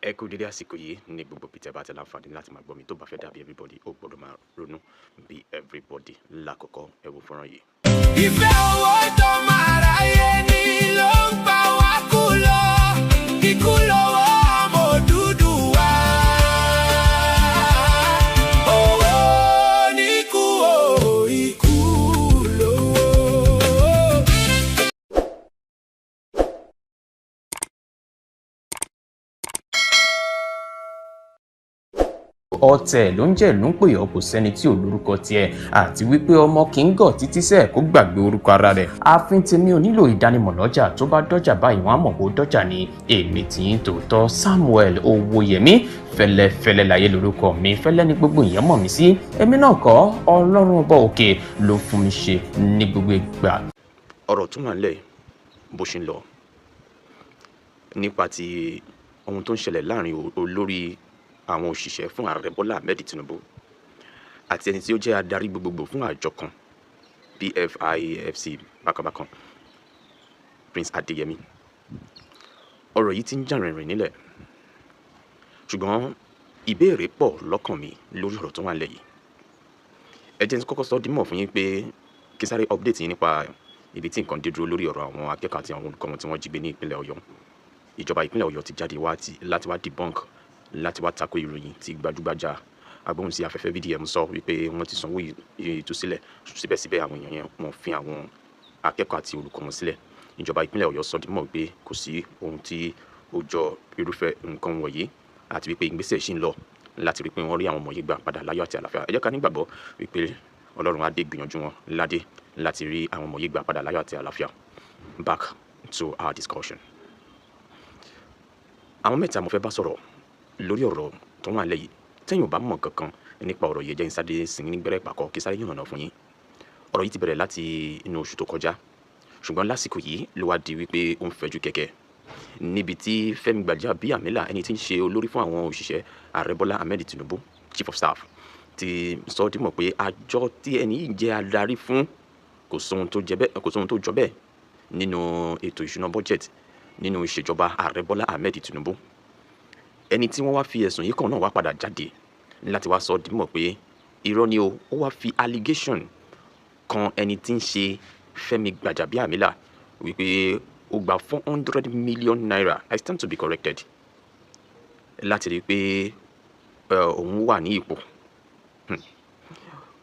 Ẹ kú dédé àsìkò yìí ní gbogbo ibi tí ẹ bá ti láǹfààní láti máa gbọ́ mi tó bá fẹ́ dàbí everybody ó gbọ́dọ̀ máa ronú bí everybody lákọ̀ọ́kọ́ ẹ wo fọ́nrán yìí. Ìfẹ́ owó tó máa ráyé ni ló ń pa wá kú lọ, ikú lọ́wọ́ ọmọ Odùduwà. Owó ní kú o, ikú lówó. Ọ̀tẹ̀ ló ń jẹ́ ìlú ń pè ọ́ kò sẹ́ni tí ò lórúkọ tiẹ̀ àti wípé ọmọ kì í gọ̀ títí sẹ́ẹ̀ kó gbàgbé orúkọ ara rẹ̀. Ààfin tèmi ò nílò ìdánimọ̀ lọ́jà tó bá dọ́jà báyìí wọ́n á mọ̀ pé ó dọ́jà ni. Èmi tí ń tòótọ́ Samuel Owóyẹmí fẹ́lẹ́fẹ́lẹ́ láyé lórúkọ mi fẹ́lẹ́ ní gbogbo èèyàn mọ̀ mí sí. Èmi náà kọ́ Ọlọ́run ọba òkè ló fún mi ṣe ní gbogbo ìgbà. Ọ̀rọ̀ tún wà nílẹ̀ bó ṣe ń lọ nípa ti ohun tó ń ṣẹlẹ̀ láàrin olórí àwọn òṣìṣẹ́ fún ààrẹ Bọ́lá Ahmed Tinubu àti ẹni tí ó jẹ́ adarí gbogbogbò fún àjọ kan PFIFC bákanbákan Prince Adeyemi. Ọ̀rọ̀ yìí ti ń jà rìnrìn nílẹ̀ ṣùgbọ́n ìbéèrè pọ̀ lọ́kàn mi lórí ọ̀rọ̀ tó wà nílẹ̀ yìí. Ẹ jẹ́ n kọ́kọ́ sọ dímọ̀ fún yín pé kí sáré update yín nípa ibi tí nǹkan dé dúró lórí ọ̀rọ̀ àwọn akẹ́kọ̀ọ́ àti àwọn olùkọ́ wọn tí wọ́n jí gbé ní ìpínlẹ̀ Ọ̀yọ́. Ìjọba ìpínlẹ̀ Ọ̀yọ́ ti jáde láti wá debunk láti wá tako ìròyìn tí gbajúgbajà agbóhùnsí afẹ́fẹ́ VDM sọ wípé wọ́n ti sanwó ìtúsílẹ̀ síbẹ̀síbẹ̀ àwọn èèyàn yẹn wọ́n fi àwọn akẹ́kọ̀ọ́ àti olùkọ́ wọn sílẹ̀. Ìjọba ìpínlẹ̀ Ọ̀yọ́ sọ dímọ̀ wípé kò sí ohun tí ó jọ irúfẹ́ nǹkan wọ̀nyí àti wípé ìgbésẹ̀ ṣì ń lọ láti rí pé wọ́n rí àwọn ọmọ yìí gbà padà láyọ̀ àti àlàáfíà. Ẹ jẹ́ ká nígbàgbọ́ wípé Ọlọ́run á dé gbìyànjú wọn ládé láti rí àwọn ọmọ yìí gbà padà láyọ̀ àti àlàáfíà. Back to our discussion. Àwọn mẹ́ta mo fẹ́ bá sọ̀rọ̀ lórí ọ̀rọ̀ tó wà lẹ́yìn tẹ́yìn ò bá mọ̀ kankan nípa ọ̀rọ̀ yìí jẹ́ ìsáde sin ní gbẹ́rẹ́ ìpàkọ́ kí sáré yànnàná fún yín. Ọ̀rọ̀ yìí ti bẹ̀rẹ̀ láti inú oṣù tó kọjá ṣùgbọ́n lásìkò yìí ló wá di wípé ó ń fẹ̀jú kẹ̀kẹ́ níbi tí Fẹ́mi Gbàjàbíàmílà ẹni tí ń ṣe olórí fún àwọn òṣìṣẹ́ ààrẹ Bọ́lá Ahmed Tinubu Chief of Staff ti sọ dímọ̀ pé àjọ tí ẹni yìí jẹ́ adarí fún kò sóhun tó jọ bẹ́ẹ̀ nínú ètò ìṣúná budget nínú ìṣèjọba ààrẹ Bọ́lá Ahmed Tinubu. Ẹni tí wọ́n wá fi ẹ̀sùn yìí kan náà wá padà jáde láti wá sọ dímọ̀ pé irọ́ ni ó wá fi allegation kan ẹni tí ń ṣe Fẹ́mi Gbàjàbíàmílà wípé ó gba 400 million naira, I stand to be corrected, láti rí pé òun wà ní ipò.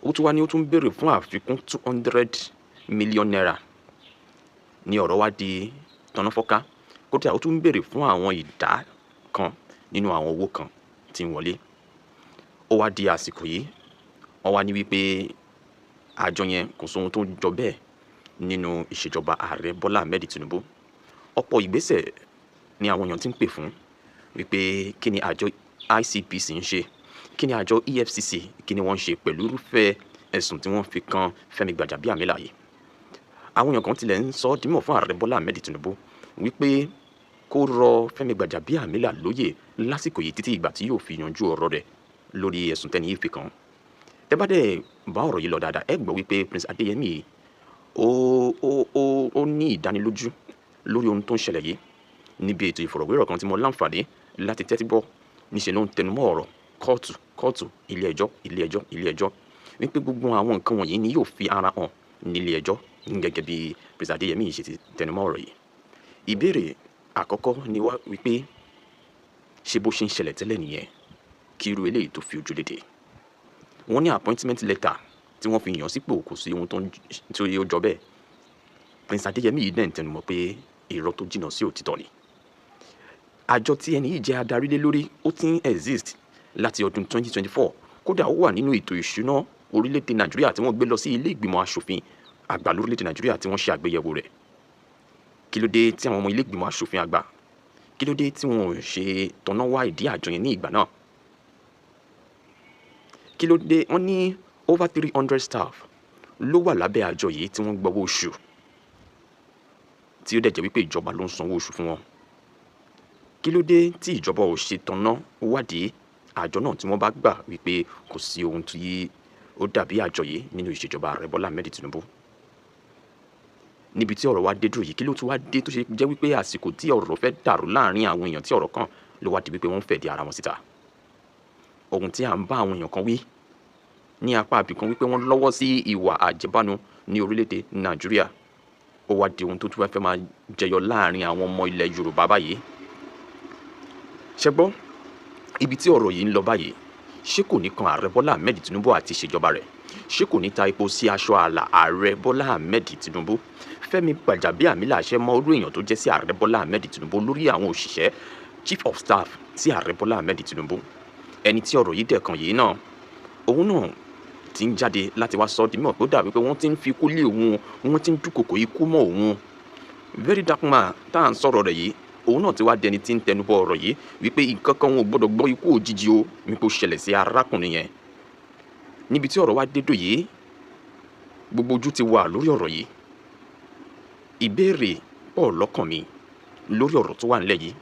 Ó tún wá ní ó tún béèrè fún àfikún 200 million naira ní ọ̀rọ̀ wá di tọ̀nàfọ́ká. Kódà ó tún béèrè fún àwọn ìdá kan nínú àwọn owó kan tí ń wọlé. Ó wá di àsìkò yìí wọ́n wá ní wípé àjọ yẹn kò sóhun tó jọ bẹ́ẹ̀ nínú ìṣèjọba ààrẹ Bọ́lá Ahmed Tinubu. Ọ̀pọ̀ ìgbésẹ̀ ni àwọn èèyàn ti ń pè fún wípé kí ni àjọ ICPC ń ṣe, kí ni àjọ EFCC kí ni wọ́n ń ṣe pẹ̀lú irúfẹ́ ẹ̀sùn tí wọ́n fi kan Fẹ́mi Gbàjàbíàmílà yìí. Àwọn èèyàn kan tilẹ̀ ń sọ dímọ̀ fún ààrẹ Bọ́lá Ahmed Tinubu wípé kó rọ Fẹ́mi Gbàjàbíàmílà lóyè lásìkò yìí títí ìgbà tí yóò fi yanjú ọ̀rọ̀ rẹ̀ lórí ẹ̀sùn tẹ́ni yìí fi kàn. Tẹ́ bá dẹ̀ bá ọ̀rọ̀ yìí lọ dáadáa ẹ gbọ́ wípé Prince Adeyemi ó ní ìdánilójú lórí ohun tó ń ṣẹlẹ̀ yìí níbi ètò ìfọ̀rọ̀wérọ̀ kan tí mo láǹfààní láti tẹ́tí gbọ́. Níṣẹ́ ló ń tẹnumọ́ ọ̀rọ̀ kóòtù ilé ẹjọ́ wípé gbogbo àwọn nǹkan wọ̀nyí ni yóò fi ara hàn nílé ẹjọ́ gẹ́gẹ́ bí Prince Adeyemi ṣe ti tẹnumọ́ ọ̀rọ̀ yìí. Ìbéèrè àkọ́kọ́ ni wá wípé ṣé bó ṣe ń ṣẹlẹ̀ tẹ́lẹ̀ nìyẹn kí irú eléyìí tó fi ojú léde. Wọ́n ní appointment letter tí wọ́n fi yàn sípò kò sí ohun tó yẹ ó jọ bẹ́ẹ̀. Prince Adeyemi yìí dẹ̀ ń tẹnumọ́ pé irọ́ tó jìnnà sí òtítọ́ ni. Àjọ tí ẹni yìí jẹ́ adarí lé lórí ó ti ń exist láti ọdún 2024 kódà ó wà nínú ètò ìṣúná orílẹ̀-èdè Nàìjíríà tí wọ́n gbé lọ sí ilé ìgbìmọ̀ aṣòfin àgbà lórílẹ̀-èdè Nàìjíríà tí wọ́n ṣe àgbéyẹ̀wò rẹ̀. Kí ló dé tí àwọn ọmọ ilé ìgbìmọ̀ aṣòfin àgbà kí ló dé tí wọn ò ṣe tọ̀nà wá ìdí àjọ yẹn ní ìgbà náà? Kí ló dé wọ́n ní over 300 staff ló wà lábẹ́ àjọ yìí tí wọ́n gbọ́wọ́ oṣù tí ó dẹ̀ jẹ́ wípé ìjọba ló ń sanwó oṣù fún wọn. Kí ló dé tí ìjọba ò ṣe tọ̀nà wádìí àjọ náà tí wọ́n bá gbà wípé kò sí ohun tí ó dàbí àjọ yìí nínú ìṣèjọba ààrẹ Bọ́lá Ahmed Tinubu? níbi tí ọ̀rọ̀ wa dé dúró yìí kí ló tún wá dé tó ṣe jẹ́ wípé àsìkò tí ọ̀rọ̀ fẹ́ dàrú láàrin àwọn èèyàn tí ọ̀rọ̀ kàn ló wá di wípé wọ́n fẹ̀dí ara wọn síta. Ohun tí à ń bá àwọn èèyàn kan wí ní apá ibìkan wípé wọ́n lọ́wọ́ sí ìwà àjẹbánu ní orílẹ̀-èdè Nàìjíríà, ó wá di ohun tó tún fẹ́ máa jẹyọ láàrin àwọn ọmọ ilẹ̀ Yorùbá báyìí. Ṣé gbọ́, ibi tí ọ̀rọ̀ yìí ń lọ báyìí, ṣé kò ní kan ààrẹ Bọ́lá Ahmed Tinubu àti ìṣèjọba rẹ̀? Ṣé kò ní ta epo sí aṣọ ààlà ààrẹ Bọ́lá Ahmed Tinubu? Fẹ́mi Gbàjàbíàmílà ṣe mọ orú èèyàn tó jẹ́ sí ààrẹ Bọ́lá Ahmed Tinubu lórí àwọn òṣìṣẹ́ chief of staff sí ààrẹ Bọ́lá Ahmed Tinubu. Ẹni tí ọ̀rọ̀ yìí dẹ̀ kàn yìí náà, òun náà ti ń jáde láti wá sọ ọ́ di mímọ̀ pé ó dàbí pé wọ́n ti ń fi ikú lé òun, wọ́n ti ń dúnkòkò ikú mọ́ òun. Very dark man tá à ń sọ̀rọ̀ rẹ̀ yìí, òun náà ti wá dẹni tí ń tẹnubọ ọ̀rọ̀ yìí wípé nǹkan kan wọn ò gbọ́dọ̀ gbọ́ ikú òjijì o wípé ó ṣẹlẹ̀ sí arákùnrin yẹn. Níbi tí ọ̀rọ̀ wá dédò yìí, gbogbo ojú ti wà lórí ọ̀rọ̀ yìí. Ìbéèrè pọ̀ lọ́kàn mi lórí ọ̀rọ̀ tó wà nílẹ̀ yìí.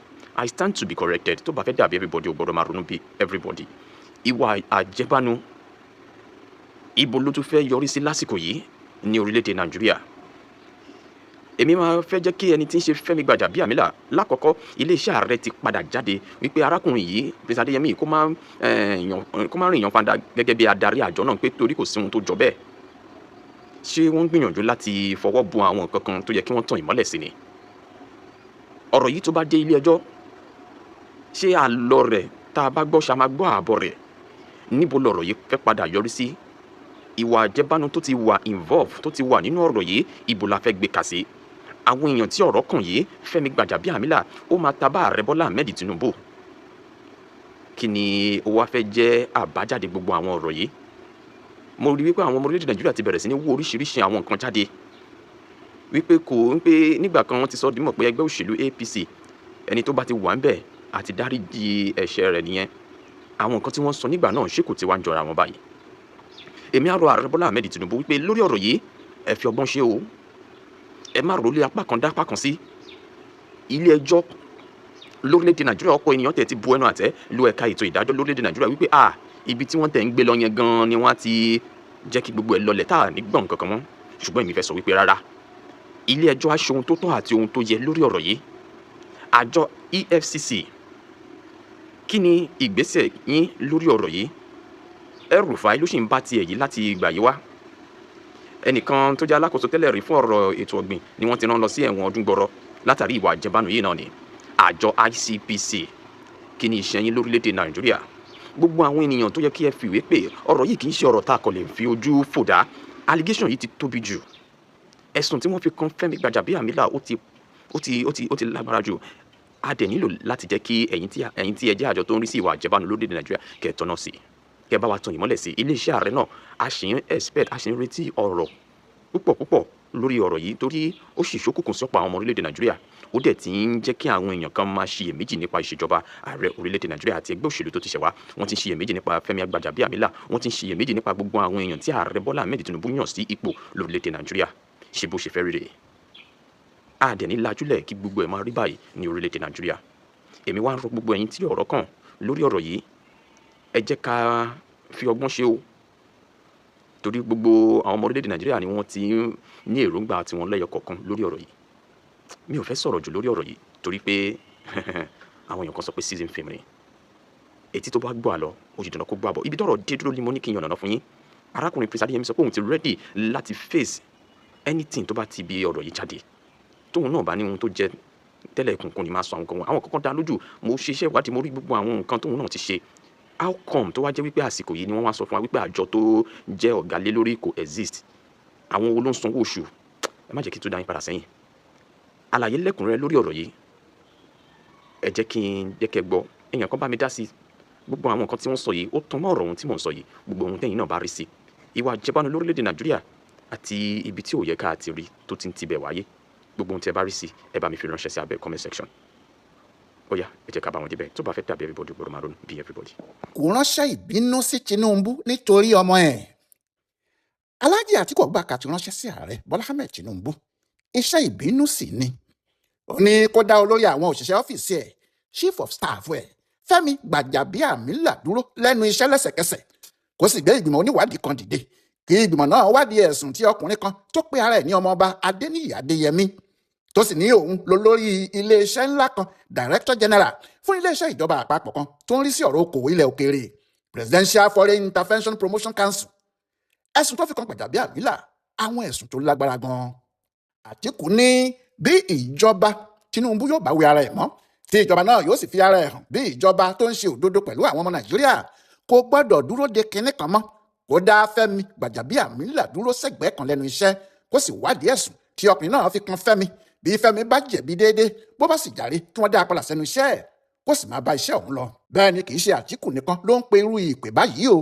I stand to be corrected. Tó bá fẹ́ dàbí everybody ò gbọ́dọ̀ máa ronú bí everybody. Ìwà àjẹbánu, ibo ló tún fẹ́ yọrí sí lásìkò yìí ní orílẹ̀-èdè Nàìjíríà? Èmi máa fẹ́ jẹ́ kí ẹni tí ń ṣe Fẹ́mi Gbàjàbíàmílà lákọ̀ọ́kọ́ iléeṣẹ́ ààrẹ ti padà jáde wípé arákùnrin yìí Prince Adéyẹmí kó má rìn yan fanda gẹ́gẹ́ bí adarí àjọ náà pé torí kò sí ohun tó jọ bẹ́ẹ̀. Ṣé wọ́n ń gbìyànjú láti fọwọ́ bu àwọn nǹkan kan tó yẹ kí wọ́n tàn ìmọ́lẹ̀ sí ni? Ọ̀rọ̀ yìí tó bá dé ilé ẹjọ́, ṣé àlọ́ rẹ̀ tá a bá gbọ́ ṣá máa gbọ́ ààbọ̀ rẹ̀? Níbo lọ̀rọ̀ yìí fẹ́ padà yọrí sí? Ìwà àjẹbánu tó ti wà involve, tó ti wà nínú ọ̀rọ̀ yìí, ibo la fẹ́ gbé kà sí? Àwọn èèyàn tí ọ̀rọ̀ kàn yìí, Fẹ́mi Gbàjàbíàmílà, ó máa ta bá ààrẹ Bọ́lá Ahmed Tinubu. Kí ni ó wá fẹ́ jẹ́ àbájáde gbogbo àwọn ọ̀rọ̀ yìí? Mo rí wípé àwọn ọmọ orílẹ̀-èdè Nàìjíríà ti bẹ̀rẹ̀ sí ní wó oríṣiríṣi àwọn nǹkan jáde wípé nígbà kan wọ́n ti sọ ọ́ di mímọ̀ pé ẹgbẹ́ òṣèlú APC ẹni tó bá ti wà ń bẹ̀ àti dáríjì ẹ̀ṣẹ̀ rẹ̀ nìyẹn. Àwọn nǹkan tí wọ́n sọ nígbà náà ṣé kò ti wá ń jọra wọn báyìí? Èmi á rọ ààrẹ Bọ́lá Ahmed Tinubu wípé lórí ọ̀rọ̀ yìí ẹ fi ọgbọ́n ṣe o. Ẹ má rò lé apá kan dá apá kan sí. Ilé ẹjọ́ lórílẹ̀-èdè Nàìjíríà, ọ̀pọ̀ ènìyàn tẹ̀ ti bu ẹnu àtẹ́ lu ẹ̀ka ètò ìdájọ́ lórílẹ̀-èdè Nàìjíríà wípé ibi tí wọ́n tẹ̀ ń gbé lọ yẹn gan-an ni wọ́n á ti jẹ́ kí gbogbo ẹ̀ lọlẹ̀ tá à ní gbọ̀n kankan mọ́. Ṣùgbọ́n èmi fẹ́ sọ wípé rárá, ilé ẹjọ́ á ṣe ohun tó tọ́ àti ohun tó yẹ lórí ọ̀rọ̀ yìí. Àjọ EFCC, kí ni ìgbésẹ̀ yín lórí ọ̀rọ̀ yìí? El-Rufai ló sì ń bá tiẹ̀ yìí láti ìgbà yìí wá. Ẹnìkan tó jẹ́ alákòóso tẹ́lẹ̀ rí fún ọ̀rọ̀ ètò ọ̀gbìn ni wọ́n ti rán lọ sí ẹ̀wọ̀n ọdún gbọrọ látàrí ìwà àjẹbánu yìí náà ni. Àjọ ICPC, kí ni iṣẹ́ yín lórílẹ̀-èdè Nàìjíríà? Gbogbo àwọn ènìyàn tó yẹ kí ẹ fìwé pé ọ̀rọ̀ yìí kì í ṣe ọ̀rọ̀ tá a kò lè fi ojú fò dá. Allegation yìí ti tóbi jù. Ẹ̀sùn tí wọ́n fi kan Fẹ́mi Gbàjàbíàmílà ó ti lágbára jù. A dẹ̀ nílò láti jẹ́ kí ẹ̀yin tí ẹ jẹ́ àjọ tó ń rí sí ìwà àjẹbánu lórílẹ̀-èdè Nàìjíríà kẹ́ ẹ tọ́nà sí, kẹ́ ẹ bá wa tan ìmọ́lẹ̀ sí. Iléeṣẹ́ ààrẹ náà a ṣì ń retí ọ̀rọ̀ púpọ̀ lórí ọ̀rọ̀ yìí torí ó sì ṣókùnkùn sọ́pọ̀ àwọn ọmọ orílẹ̀-èdè Nàìjíríà. Ó dẹ̀ ti ń jẹ́ kí àwọn èèyàn kan máa ṣiyèméjì nípa ìṣèjọba ààrẹ orílẹ̀-èdè Nàìjíríà àti ẹgbẹ́ òṣèlú tó ti ṣẹ̀ wá. Wọ́n ti ń ṣiyèméjì nípa Fẹ́mi Gbàjàbíàmílà, wọ́n ti ń ṣiyèméjì nípa gbogbo àwọn èèyàn tí ààrẹ Bọ́lá Ahmed Tinubu yàn sí ipò lórílẹ̀-èdè Nàìjíríà. Ṣé bó ṣe fẹ́ rí rèé? A dẹ̀ ní lajúlẹ̀ kí gbogbo ẹ̀ máa rí báyìí ní orílẹ̀-èdè Nàìjíríà. Èmi wá ń rọ gbogbo ẹ̀yin tí ọ̀rọ̀ kàn lórí ọ̀rọ̀ yìí, ẹ jẹ́ ká fi ọgbọ́n ṣe o. Torí gbogbo àwọn ọmọ orílẹ̀-èdè Nàìjíríà ni wọ́n ti ní èròǹgbà tiwọn lẹ́yọ kọ̀ọ̀kan lórí ọ̀rọ̀ yìí. Mi ò fẹ́ sọ̀rọ̀ jù lórí ọ̀rọ̀ yìí torí pé àwọn èèyàn kan sọ pé season film ni. Etí tó bá gbọ́ àlọ́, ó di dandan kó gbọ́ àbọ̀. Ibi tọ́rọ̀ dé dúró ni mo ní kí n yànnàná fún yín. Arákùnrin Prince Adéyẹmí sọ pé òun ti ready láti face anything tó bá ti bí ọ̀rọ̀ yìí jáde. Tóun náà bá ní ohun tó jẹ tẹ́lẹ̀ kùnkùn ni máa sọ àwọn kankan dá lójú. Mo ṣe iṣẹ́ ìwádìí, mo rí gbogbo àwọn nǹkan tóun náà ti ṣe. How come tó wá jẹ́ wípé àsìkò yìí ni wọ́n wá sọ fún wa wípé àjọ tó jẹ́ ọ̀gá lé lórí kò exist? Àwọn wo ló ń sanwó oṣù? Ẹ má jẹ́ kí tó dá yín padà sẹ́yìn. Àlàyé lẹ́kùnrẹ́rẹ́ lórí ọ̀rọ̀ yìí, ẹ jẹ́ kí n jẹ́ kẹ́ gbọ́. Èèyàn kan bá mi dá sí gbogbo àwọn nǹkan tí wọ́n sọ yìí, ó tán mọ́ ọ̀rọ̀ ohun tí mò ń sọ yìí, gbogbo ohun tẹ́yìn náà bá rí sí. Ìwà àjẹbánu lórílẹ̀-èdè Nàìjíríà àti ibi tí ò yẹ ká ti rí tó ti ń tibẹ̀ wáyé, gbogbo ohun tí ẹ bá rí sí, ẹ bá mi fi ránṣẹ́ sí abẹ́ comment section. Ó yá, ẹ jẹ́ ká bá wọn débẹ̀. Tó bá fẹ́ dàbí everybody gbọ́dọ̀ máa ronú bí everybody. Kò ránṣẹ́ ìbínú sí Tinubu nítorí ọmọ ẹ̀. Alhaji Atiku Abubakar ti ránṣẹ́ sí ààrẹ Bọ́lá Ahmed Tinubu. Iṣẹ́ ìbínú sì ni. Ó ní kó dá olórí àwọn òṣìṣẹ́ ọ́fíìsì ẹ̀, chief of staff ẹ̀, Fẹ́mi Gbàjàbíàmílà dúró lẹ́nu iṣẹ́ lẹ́sẹ̀kẹsẹ̀. Kó sì gbé ìgbìmọ̀ oníwádìí kan dìde. Kí ìgbìmọ̀ náà wádìí ẹ̀sùn tí ọkùnrin kan tó pe ara ẹ̀ ní ọmọọba Adéníyì Adéyẹmí tó sì ní òun lólórí iléeṣẹ́ ńlá kan director general fún iléeṣẹ́ ìjọba àpapọ̀ kan tó ń rí sí ọ̀rọ̀ okòwò ilẹ̀ òkèèrè Presidential Foreign Intervention Promotion Council. Ẹ̀sùn tó fi kan Gbajabiamila àwọn ẹ̀sùn tó lágbára gan-an. Àtíkù ní bí ìjọba Tinubu yóò bá wí ara ẹ̀ mọ́ tí ìjọba náà yóò sì fi ara ẹ̀ hàn bí ìjọba tó ń ṣe òdodo pẹ̀lú àwọn ọmọ Nàìjíríà kò gbọ́dọ̀ dúró de kinní kan mọ́ kó dá Fẹ́mi Gbajabiamila dúró sẹ́gbẹ̀ẹ́ kan lẹ́nu iṣẹ́ kó sì wádìí ẹ̀sùn tí ọkùnrin náà fi kan Fẹ́mi bí Fẹ́mi bá jẹ̀bi déédéé bó bá sì jàre kí wọ́n dá a padà sẹ́nu iṣẹ́ ẹ̀ kó sì máa bá iṣẹ́ ọ̀hún lọ. Bẹ́ẹ̀ ni kì í ṣe Àtíkù nìkan ló ń pe irú ìpè báyìí o.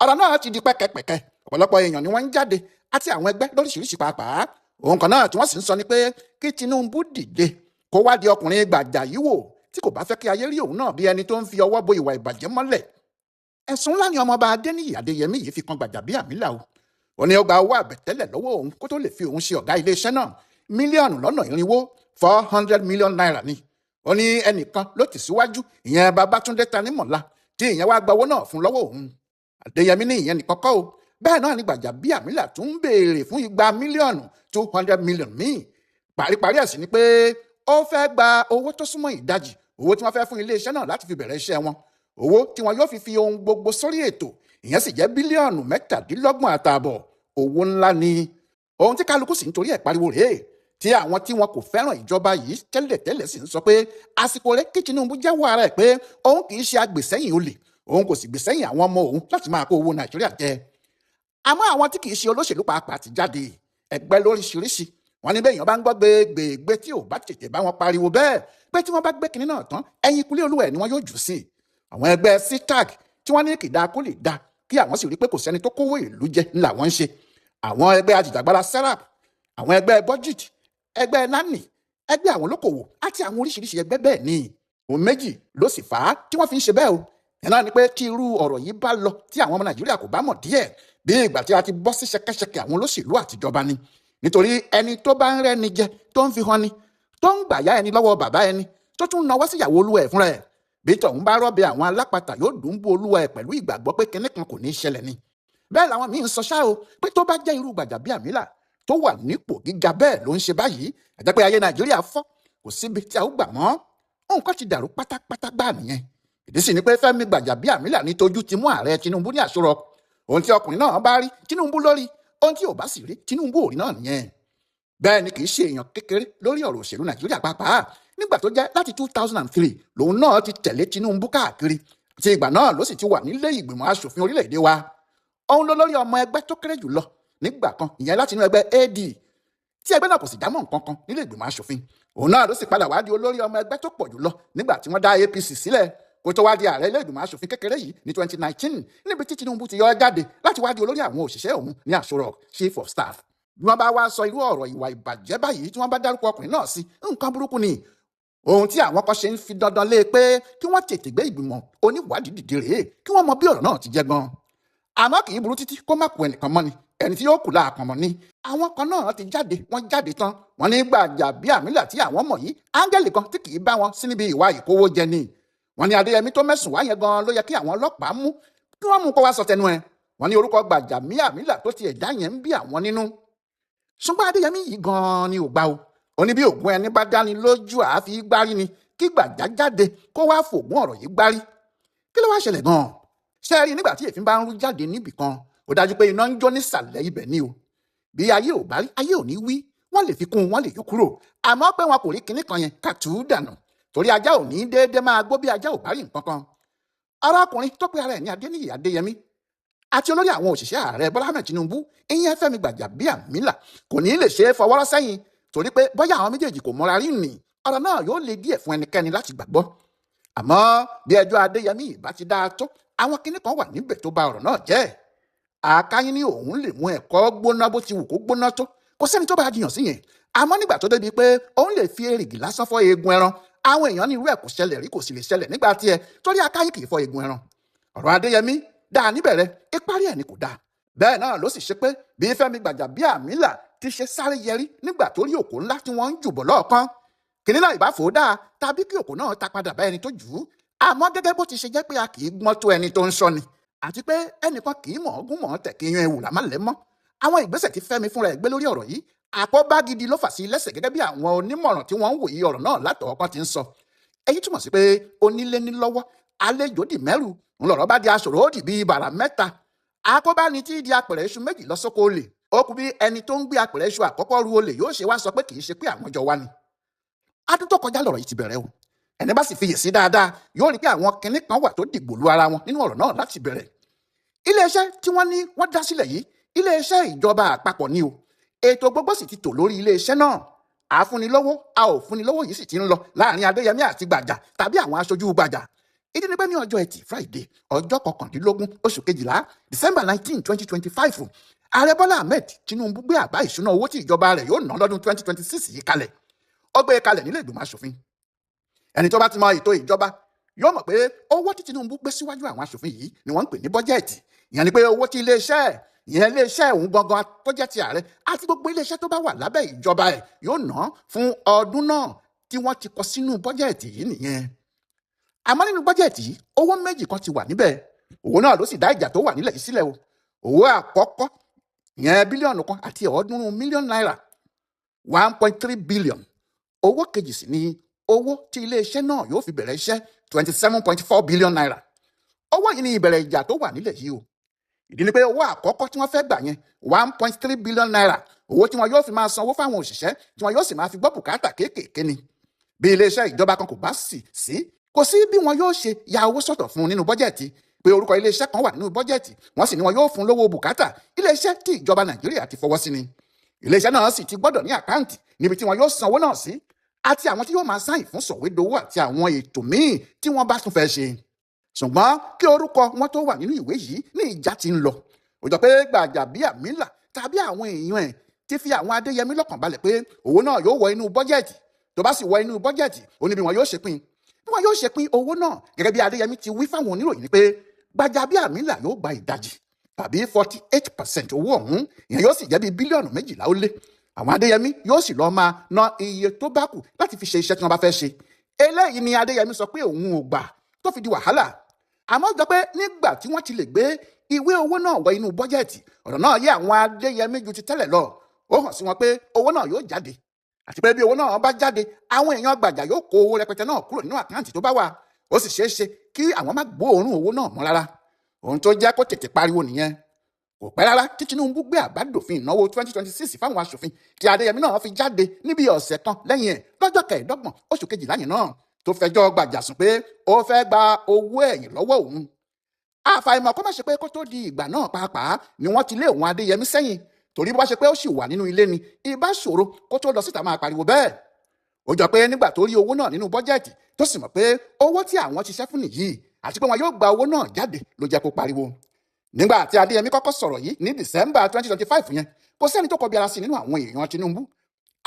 Ọ̀rọ̀ náà ti di pẹ́kẹ́pẹ́kẹ́ ọ̀pọ̀lọpọ̀ èèyàn ni wọ́n ń jáde àti àwọn ẹgbẹ́ lóríṣiríṣi pàápàá. Ohun kan náà tí wọ́n sì ń sọ ni pé kí Tinubu dìde kó wádìí ọkùnrin Gbàjà yìí wò tí kò bá fẹ́ kí ayé rí òun náà bí ẹni tó ń fi ọwọ́ bo ìwà ìbàjẹ́ mọ́lẹ̀. Ẹ̀sùn ńlá ni ọmọọba Adéníyì Adéyẹmí yìí fi kan Gbajabiamila o. Ó ní ó gba owó àbẹ̀tẹ́lẹ̀ lọ́wọ́ òun kó tó lè fi òun ṣe ọ̀gá iléeṣẹ́ náà mílíọ̀nù lọ́nà irinwó 400 million naira ni. Ó ní ẹnìkan ló tì síwájú ìyẹn Babátúndé Tanímọ̀lá tí ìyẹn wá gba owó náà fún lọ́wọ́ òun. Adéyẹmí ní ìyẹn nìkan kọ́ o bẹ́ẹ̀ náà ni Gbajabiamila tún ń béèrè fún igba mílíọ̀nù 200 million míì. Paríparí ẹ̀sìn ni pé ó fẹ́ gba owó tó súnmọ́ ìdajì owó tí wọ́n fẹ́ fún iléeṣẹ́ náà láti fi bẹ̀rẹ̀ iṣẹ́ wọn, owó tí wọn yóò fi ohun gbogbo sórí ètò ìyẹn sì jẹ́ bílíọ̀nù 17.5. Owó ńlá ni ohun tí kálukú sì ń torí ẹ̀ pariwo rèé tí àwọn tí wọn kò fẹ́ràn ìjọba yìí tẹ́lẹ̀tẹ́lẹ̀ sì ń sọ pé àsìkò rẹ̀ kí Tinubu jẹ́wọ́ ara ẹ̀ pé òun kì í ṣe agbèsẹ́yìn olè òun kò sì gbèsẹ́yìn àwọn ọmọ òun láti máa kó owó Nàìjíríà jẹ. Àmọ́ àwọn tí kì í ṣe olóṣèlú pàápàá ti jáde ẹgbẹ́ lóríṣiríṣi wọn ní bẹ́ẹ̀ yẹn bá ń gbọ́ gbégbé tí ò bá tètè bá wọn pariwo bẹ́ẹ̀ pé tí wọ́n bá gbé kinní náà tán ẹ̀yìn kulé olúwa ẹ̀ ni wọ́n yóò jù sí. Àwọn ẹgbẹ́ sitag tí wọ́n ní kìdá kó lè da kí àwọn sì rí pé kò sẹ́ni tó kówó ìlú jẹ ńlá wọn ń ṣe. Àwọn ẹgbẹ́ ajìjàgbara serap, àwọn ẹgbẹ́ budget, ẹgbẹ́ nani, ẹgbẹ́ àwọn olókòwò àti àwọn oríṣiríṣi ẹgbẹ́ bẹ́ẹ̀ ni. Ohun méjì ló sì fà á tí wọ́n fi ń ṣe bẹ́ẹ̀ o. Ẹ̀ náà ni pé tí irú ọ̀rọ̀ yìí bá lọ tí àwọn ọmọ Nàìjíríà kò bá mọ̀ díẹ̀ bí ìgbà tí a ti bọ́ sí ṣẹkẹ́ṣẹkẹ̀ àwọn olóṣèlú àtijọba ni. Nítorí ẹni tó bá ń rẹ́ni jẹ tó ń fi hàn ni tó ń gbàyà ẹni lọ́wọ́ bàbá ẹni tó tún nawọ́ síyàwó olúwa ẹ̀ fúnra ẹ̀ bí tọ̀hún bá rọ́bẹ àwọn alápatà yóò dùn bú olúwa ẹ̀ pẹ̀lú ìgbàgbọ́ pé kinní kan kò ní í ṣẹlẹ̀ ni. Bẹ́ẹ̀ làwọn míín sọ ṣá o pé tó bá jẹ́ irú Gbajabiamila tó wà nípò gíga bẹ́ẹ̀ ló ń ṣe báyìí àjẹ́ pé ayé Nàìjíríà fọ́ kò síbi tí a ó gbà mọ́ nǹkan ti dàrú pátápátá gbà nìyẹn. Ìdí sì ni pé Fẹ́mi Gbajabiamila ní tójú ti mú ààrẹ Tinubu ní àṣọrọ ohun tí ọkùnrin náà bá rí Tinubu lórí ohun tí ò bá sì rí Tinubu ò rí náà nìyẹn. Bẹ́ẹ̀ ni kì í ṣe èèyàn kékeré lórí ọ̀rọ̀ òṣèlú Nàìjíríà pàápàá nígbà tó jẹ́ láti 2003 lòun náà ti tẹ̀lé Tinubu káàkiri àti ìgbà náà ló sì ti wà nílé ìgbìmọ̀ asòfin orílẹ̀-èdè wa. Òun ló lórí ọmọ ẹgbẹ́ tó kéré jùlọ nígbà kan ìyẹn láti inú ẹgbẹ́ AD tí ẹgbẹ́ náà kò sì dámọ̀ nǹkan kan nílé ìgbìmọ̀ asòfin. Òun náà ló sì padà wá di olórí ọmọ ẹgbẹ́ tó pọ̀ jùlọ nígbà tí wọ́n dá APC sílẹ̀ kó tó wá di ààrẹ ilé ìgbìmọ̀ asòfin kékeré yìí ní 2019 níbi tí Tinubu ti yọ jáde láti wá di olórí àwọn òṣìṣẹ́ òun ní àṣọrọ̀ chief of staff. Bí wọ́n bá wá sọ irú ọ̀rọ̀ ìwà ìbàjẹ́ báyìí tí wọ́n bá dárúkọ ọkùnrin náà sí nǹkan burúkú ni. Ohun tí àwọn kan ṣe ń fi dandan lé pé kí wọ́n tètè gbé ìgbìmọ̀ oníwádìí dìde rèé kí wọ́n mọ bí ọ̀rọ̀ náà ti jẹ́ gan. Àmọ́ kì í burú títí kó má kú ẹnìkan mọ́ ni ẹni tí yóò kù láàkàn mọ́ ni. Àwọn kan náà ti jáde wọ́n jáde tán wọ́n ní Gbajabiamila tí àwọn mọ̀ yìí áńgẹ́lì kan tí kì í bá wọn sí níbi ìwà ìkówó jẹ ni. Wọ́n ní Adéyẹmí tó mẹ́sùn wá yẹn gan ló yẹ kí àwọn ọlọ́pàá mú kí wọ́n mú kó wá sọ tẹnu ẹ̀. Wọ́n ní orúkọ Gbajabiamila tó ti ẹ̀dá yẹn ń bí àwọn nínú. Ṣùgbọ́n Adéyẹmí yìí gan ni ò gbà o. Ó ní bí ògùn ẹni bá dání lójú àáfi gbárí ni kí Gbàjà jáde kó wá fògùn ọ̀rọ̀ yìí gbárí. Kí ló wá ṣẹlẹ̀ gan-an? Ṣé ẹ rí nígbà tí èéfín bá ń rú jáde níbì kan ó dájú pé iná ń jó nísàlẹ̀ ibẹ̀ ni o. Bí ayé ò bá rí ayé ò ní wí wọ́n lè fi kún wọ́n lè yọ kúrò àmọ́ pé wọn kò rí kinní kan yẹn ká tù ú dànù torí ajá ò ní déédéé máa gbó bí ajá ò bá rí nǹkan kan. Arákùnrin tó pe ara ẹ̀ ní Adéníyì Adéyẹmí àti olórí àwọn òṣìṣẹ́ ààrẹ Bọ́lá Ahmed Tinubu ìyẹn Fẹ́mi Gbajabiamila kò ní lè ṣe é fọwọ́rọ́ sẹ́yìn torí pé bóyá àwọn méjèèjì kò mọra rí nì ọ̀rọ̀ náà yóò le díẹ̀ fún ẹnikẹ́ni láti gbàgbọ́. Àmọ́ bí ẹjọ́ Adéyẹmí ìbá ti dáa tó àwọn kinní kan wà níbẹ̀ tó ba ọ̀rọ̀ náà jẹ́. Àkáyín ní òun lè mú ẹ̀kọ́ gbóná bó ti wù kó gbóná tó kò sẹ́ni tó bá jiyàn sí yẹn. Àmọ́ nígbà tó débi pé òun lè fi èrìgì lásán fọ́ eegun ẹran àwọn èèyàn ní irú ẹ̀ kò ṣẹlẹ̀ rí kò sì lè ṣẹlẹ̀ nígbà tiẹ̀ torí Àkáyín kì í fọ́ eegun ẹran. Ọ̀rọ̀ Adéyẹmí dáa níbẹ̀rẹ̀ ìparí ẹ̀ ni kò dáa. Bẹ́ẹ̀ náà ló sì ṣe pé bí Fẹ́mi Gbajabiamila ti ṣe sáré yẹrí nígbà tó rí òkò ńlá tí wọ́n ń jùbọ̀ lọ́ọ̀kan. Kìnní náà ìbá fò dáa tàbí kí òkò náà ta padà bá ẹni tó jù ú. Àmọ́ gẹ́gẹ́ bó ti ṣe jẹ́ pé a kì í gbọ́n tó ẹni tó ń sọ ni àti pé ẹnìkan kì í mọ̀ ọ́gún mọ̀ ọ́n tẹ̀ kí yan ewu làmá lẹ́ mọ́. Àwọn ìgbésẹ̀ tí Fẹ́mi fúnra ẹ̀ gbé lórí ọ̀rọ̀ yìí àkóbá gidi ló fà sí lẹ́sẹ̀ gẹ́gẹ́ bí àwọn onímọ̀ràn tí wọ́n ń wòye ọ̀rọ̀ náà látọ̀ọ́kọ́ ti ń sọ. èyí túmọ̀ sí pé onílé ní lọ́wọ́ àlejò dì mẹ́rù ńlọrọ̀ bá di aṣòro ó dì bíi bàrà mẹ́ta. àkóbá ni tí di apẹ̀rẹ̀ iṣu méjì lọ sóko olè ó kú bí ẹni tó ń gbé apẹ̀rẹ̀ iṣu àkọ́kọ́ ru olè yóò ṣe wá sọ pé kì í ṣe pé àwọn jọ wá ni. adún tó kọjá lọ̀rọ̀ yìí ti bẹ̀rẹ̀ o ẹni bá sì fiyèsí dáadáa yóò rí pé àwọn kinní kan wà tó dìgbò lu ara wọn nínú ọ̀rọ̀ náà láti bẹ̀rẹ̀. iléeṣẹ́ tí wọ́n ní wọ́n dá sílẹ̀ yìí iléeṣẹ́ ìjọba àpapọ̀ ni o ètò gbogbo sì ti tò lórí iléeṣẹ́ náà àfúnilówó a ò fúnilówó yìí sì ti ń lọ láàrin Adéyẹmí àti Gbàjà tàbí àwọn aṣojú Gbàjà. ìdí ni pé ní ọjọ́ Ẹtì Friday ọjọ́ 19 oṣù kejìlá December 19, 2025 ààrẹ Bọ́lá Ahmed Tinubu gbé àbá ìṣúná owó tí ìjọba rẹ̀ yóò ná lọ́dún 2026 yìí kalẹ̀ ó gbé kalẹ̀ nílé ìgbìmọ̀ aṣòfin. ẹni tó bá ti mọ ètò ìjọba yóò mọ̀ pé owó tí Tinubu gbé síwájú àwọn aṣòfin yìí ni wọ́n ń pè ní bọ́jẹ́ẹ̀tì. ìyẹn ni pé owó tí iléeṣẹ́ òun gangan tó jẹ́ ti ààrẹ àti gbogbo iléeṣẹ́ tó bá wà lábẹ́ ìjọba ẹ̀ yóò ná fún ọdún náà tí wọ́n ti kọ sínú bọ́jẹ́ẹ̀tì yìí nìyẹn. àmọ́ nínú bọ́jẹ́ẹ̀tì yìí owó méjì kan ti wà níbẹ̀ owó náà ló sì dá ìjà tó wà nílẹ̀ yìí sílẹ̀ o. owó àkọ́kọ́ ìyẹn bílíọ̀nù kan àti ọ̀ọ́dúnrún mílíọ̀nù náírà 1.3 billion. owó kejì sì ni owó tí iléeṣẹ́ náà yóò fi bẹ̀rẹ̀ iṣẹ́ 27.4 billion naira. owó yìí ni ìbẹ̀rẹ̀ ìjà tó wà nílẹ̀ yìí o. ìdí ni pé owó àkọ́kọ́ tí wọ́n fẹ́ gbà yẹn 1.3 billion naira owó tí wọn yóò fi máa sanwó fáwọn òṣìṣẹ́ tí wọn yóò sì máa fi gbọ́ bùkátà kéékèèké ni. bí iléeṣẹ́ ìjọba kan kò bá kò sí bí wọn yóò ṣe ya owó sọ̀tọ̀ fún un nínú bọ́jẹ̀tì pé orúkọ iléeṣẹ́ kan wà nínú bọ́jẹ̀tì wọ́n sì ní wọn yóò fún lówó bùkátà iléeṣẹ́ tí ìjọba Nàìjíríà ti fọwọ́ sí ni. iléeṣẹ́ náà sì ti gbọ́dọ̀ ní àkáǹtì níbi tí wọn yóò sanwó náà sí àti àwọn tí yóò máa sáyìn fún sọ̀wédowó àti àwọn ètò míì tí wọ́n bá tún fẹ́ ṣe. ṣùgbọ́n kí orúkọ wọn tó wà nínú ìwé yìí ní ìjà ti ń lọ. ó jọ pé Gbajabiamila tàbí àwọn èèyàn ẹ̀ ti fi àwọn Adéyẹmí lọ́kàn balẹ̀ pé owó náà yóò wọ inú bọ́jẹ̀tì tó bá sì wọ inú bọ́jẹ̀tì ó ní bí wọn yóò ṣe pín owó náà gẹ́gẹ́ bí Adéyẹmí ti wí fáwọn oníròyìn ni pé Gbajabiamila yóò gba ìdajì tàbí 48% owó ọ̀hún ìyẹn yóò sì jẹ́ bí bílíọ̀nù 12 ó lé. àwọn Adéyẹmí yóò sì lọ́ọ́ máa ná iye tó bá kù láti fi ṣe iṣẹ́ tí wọ́n bá fẹ́ ṣe. eléyìí ni Adéyẹmí sọ pé òun ò gbà tó fi di wàhálà. àmọ́ jọ pé nígbà tí wọ́n ti lè gbé ìwé owó náà wọ inú bọ́jẹ̀tì ọ̀rọ̀ náà yé àwọn Adéyẹmí ju ti tẹ́lẹ̀ lọ. ó hàn sí wọn pé owó náà yóò jáde àti pé bí owó náà bá jáde àwọn èèyàn Gbàjà yóò kó owó rẹpẹtẹ náà kúrò nínú àkáǹtì tó bá wà. ó sì ṣeé ṣe kí àwọn má gbóòórùn owó náà mọ́ rárá. ohun tó jẹ́ kó tètè pariwo nìyẹn. kò pẹ́ rárá tí Tinubu gbé àbádòfin ìnáwó 2026 fáwọn aṣòfin tí Adéyẹmí náà fi jáde níbi ọ̀sẹ̀ kan lẹ́yìn ẹ̀ lọ́jọ́ 25 oṣù kejìlá yẹn náà tó fẹjọ́ Gbàjà sùn pé ó fẹ́ gba owó ẹ̀yìn lọ́wọ́ òun. àfàìmọ̀ kó má ṣe pé kó tó di ìgbà náà pàápàá ni wọ́n ti lé òun Adéyẹmí sẹ́yìn torí bó bá ṣe pé ó sì wà nínú ilé ni ìbá ṣòro kó tó lọ síta máa pariwo bẹ́ẹ̀. ó jọ pé nígbà tó rí owó náà nínú bọ́jẹ̀tì tó sì mọ̀ pé owó tí àwọn ti ṣẹ́ fún nìyí àti pé wọn yóò gba owó náà jáde ló jẹ́ kó pariwo. nígbà tí Adéyẹmí kọ́kọ́ sọ̀rọ̀ yìí ní December 2025 yẹn kò sẹ́ni tó kọbi ara sí nínú àwọn èèyàn Tinubu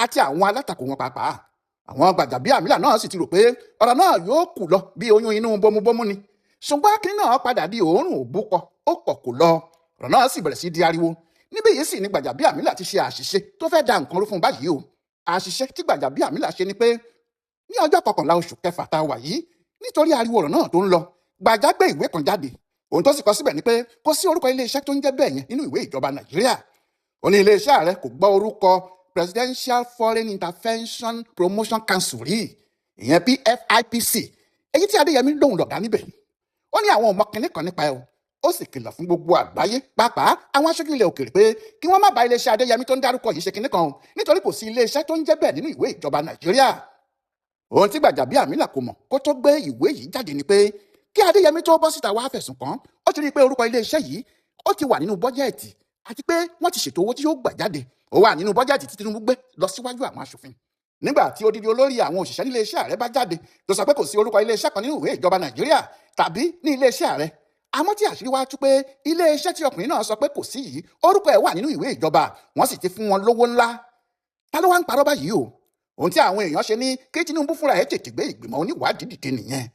àti àwọn alátakò wọn pàápàá. àwọn Gbajabiamila náà sì ti rò pé ọ̀rọ̀ náà yóò kù lọ bí oyún inú bómúbómú ni. ṣùgbọ́n kí náà padà di òórùn òbúkọ ó pọ̀ kò lọ ọ̀rọ̀ náà sì bẹ̀rẹ̀ sí di ariwo. níbí yìí sì ni Gbajabiamila ti ṣe àṣìṣe tó fẹ́ da nǹkan rú fún báyìí o. àṣìṣe tí Gbajabiamila ṣe ni pé ní ọjọ́ 11 oṣù kẹfà tá a wà yìí nítorí ariwo ọ̀rọ̀ náà tó ń lọ Gbàjà gbé ìwé kan jáde. ohun tó sì kọ síbẹ̀ ni pé kò sí orúkọ iléeṣẹ́ tó ń jẹ́ bẹ́ẹ̀ yẹn nínú ìwé ìjọba Nàìjíríà. ó ní iléeṣẹ́ ààrẹ kò gbọ́ orúkọ Presidential Foreign Intervention Promotion Council rí ìyẹn PFIPC èyí tí Adéyẹmí lòun lọ̀gá níbẹ̀. ó ní àwọn ọmọ kìnínní kan nípa ẹ̀ o. ó sì kìlọ̀ fún gbogbo àgbáyé pàápàá àwọn aṣojú ilẹ̀ òkèèrè pé kí wọ́n má bá iléeṣẹ́ Adéyẹmí tó ń dárúkọ yìí ṣe kinní kan o nítorí kò sí iléeṣẹ́ tó ń jẹ́ bẹ́ẹ̀ nínú ìwé ìjọba Nàìjíríà. ohun tí Gbajabiamila kò mọ̀ kó tó gbé ìwé yìí jáde ni pé kí Adéyẹmí tó bọ́ síta wá fẹ̀sùn kàn ó ti rí i pé orúkọ iléeṣẹ́ yìí ó ti wà nínú bọ́jẹ̀tì àti pé wọ́n ti ṣètò owó tí yóò gbà jáde ó wà nínú bọ́jẹ̀tì tí Tinubu gbé lọ síwájú àwọn aṣòfin. nígbà tí odidi olórí àwọn òṣìṣẹ́ ní iléeṣẹ́ ààrẹ bá jáde tó sọ pé kò sí orúkọ iléeṣẹ́ kan nínú ìwé ìjọba Nàìjíríà tàbí ní iléeṣẹ́ ààrẹ. àmọ́ tí àṣírí wá tú pé iléeṣẹ́ tí ọkùnrin náà sọ pé kò sí yìí orúkọ ẹ̀ wà nínú ìwé ìjọba wọ́n sì ti fún wọn lówó ńlá. ta ló wá ń parọ́ báyìí o? ohun tí àwọn èèyàn ṣe ní kí Tinubu fúnra ẹ̀ tètè gbé ìgbìmọ̀ oníwádìí dìde nìyẹn.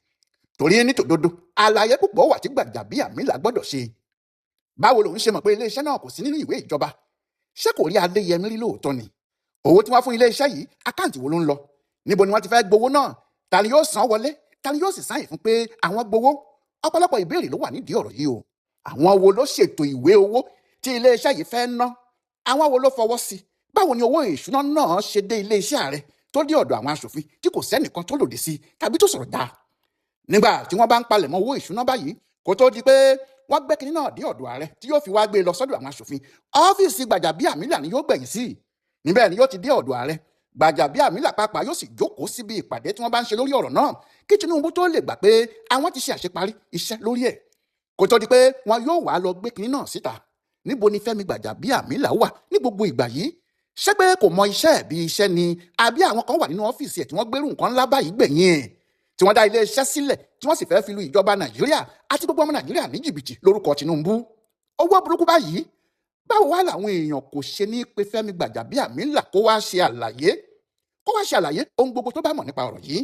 torí ní tòdodo àlàyé púpọ̀ wà tí Gbajabiamila gbọ́dọ̀ ṣe. báwo lòun ṣe mọ̀ pé iléeṣẹ́ náà kò sí nínú ìwé ìjọba? ṣé kò rí Adéyẹmí rí lóòótọ́ ni? owó tí wọ́n fún iléeṣẹ́ yìí àkáǹtì wo ló ń lọ? níbo ni wọ́n ti fẹ́ gbowó náà? ta ni yóò san wọlé? ta ni yóò sì sáyìn fún pé àwọn gbowó? ọ̀pọ̀lọpọ̀ ìbéèrè ló wà nídìí ọ̀rọ̀ yìí o. àwọn wo ló ṣètò ìwé owó tí iléeṣẹ́ yìí fẹ́ ná? àwọn wo ló fọwọ́ sí? báwo ni owó ìṣúná náà ṣe dé iléeṣẹ́ ààrẹ tó dé ọ̀dọ̀ àwọn aṣòfin tí kò sẹ́nìkan tó lòdì sí tàbí tó sọ̀rọ̀ dáa? Nígbà tí wọ́n bá ń palẹ̀mọ́ owó ìṣúná báyìí, kó tó di pé wọ́n gbé kinní náà dé ọ̀dọ̀ ààrẹ tí yóò fi wá gbé lọ sọ́dọ̀ àwọn aṣòfin, ọ́fíìsì Gbajabiamila ni yóò gbẹ̀yìn sí. Níbẹ̀ ni yóò ti dé ọ̀dọ̀ ààrẹ. Gbajabiamila pàápàá yóò sì jókòó síbi ìpàdé tí wọ́n bá ń ṣe lórí ọ̀rọ̀ náà kí Tinubu tó lè gbà pé àwọn ti ṣe àṣeparí iṣẹ́ lórí ẹ̀. Kó tó di pé wọn yóò wá lọ gbé kinní náà síta. Níbo ni Fẹ́mi Gbajabiamila wà ní gbogbo ìgbà yìí? Ṣé pé kò mọ iṣẹ́ ẹ̀ bí iṣẹ́ ni, àbí àwọn kan wà nínú ọ́fíìsì ẹ̀ tí wọ́n gbérù nǹkan ńlá báyìí gbẹ̀yìn ẹ̀, tí wọ́n dá iléeṣẹ́ sílẹ̀ tí wọ́n sì fẹ́ fi lu ìjọba Nàìjíríà àti gbogbo ọmọ Nàìjíríà ní jìbìtì lórúkọ Tinubu? Owó burúkú báyìí. Báwo wá làwọn èèyàn kò ṣe ní pé Fẹ́mi Gbajabiamila kó wá ṣe àlàyé ohun gbogbo tó bá mọ̀ nípa ọ̀rọ̀ yìí?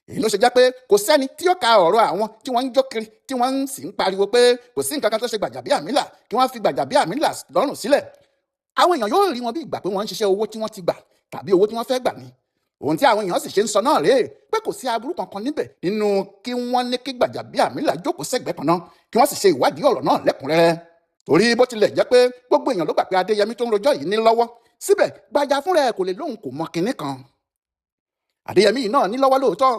Èyí ló ṣe jẹ́ pé kò sẹ́ni tí ó ka ọ̀rọ̀ àwọn tí wọ́n ń jó kiri tí wọ́n sì ń pariwo pé kò sí nǹkan kan tó ṣe Gbajabiamila kí wọ́n fi Gbajabiamila lọ́rùn sílẹ̀. Àwọn èèyàn yóò rí wọn bí ìgbà pé wọ́n ń ṣiṣẹ́ owó tí wọ́n ti gbà tàbí owó tí wọ́n fẹ́ gbà ni. Ohun tí àwọn èèyàn sì ṣe ń sọ náà rèé pé kò sí aburú kankan níbẹ̀ nínú kí wọ́n ní kí Gbajabiamila jókòó sẹ́gbẹ̀ẹ́ kan náà kí wọ́n sì ṣe ìwádìí ọ̀rọ̀ náà lẹ́kùnrẹ́rẹ́. Torí bó tilẹ̀ jẹ́ pé gbogbo èèyàn ló gbà pé Adéyẹmí tó ń rojọ́ yìí ní lọ́wọ́, síbẹ̀ Gbaja fúnra ẹ̀ kò lè lóhùn kò mọ kinní kan. Adéyẹmí yìí náà ní lọ́wọ́ lóòótọ́.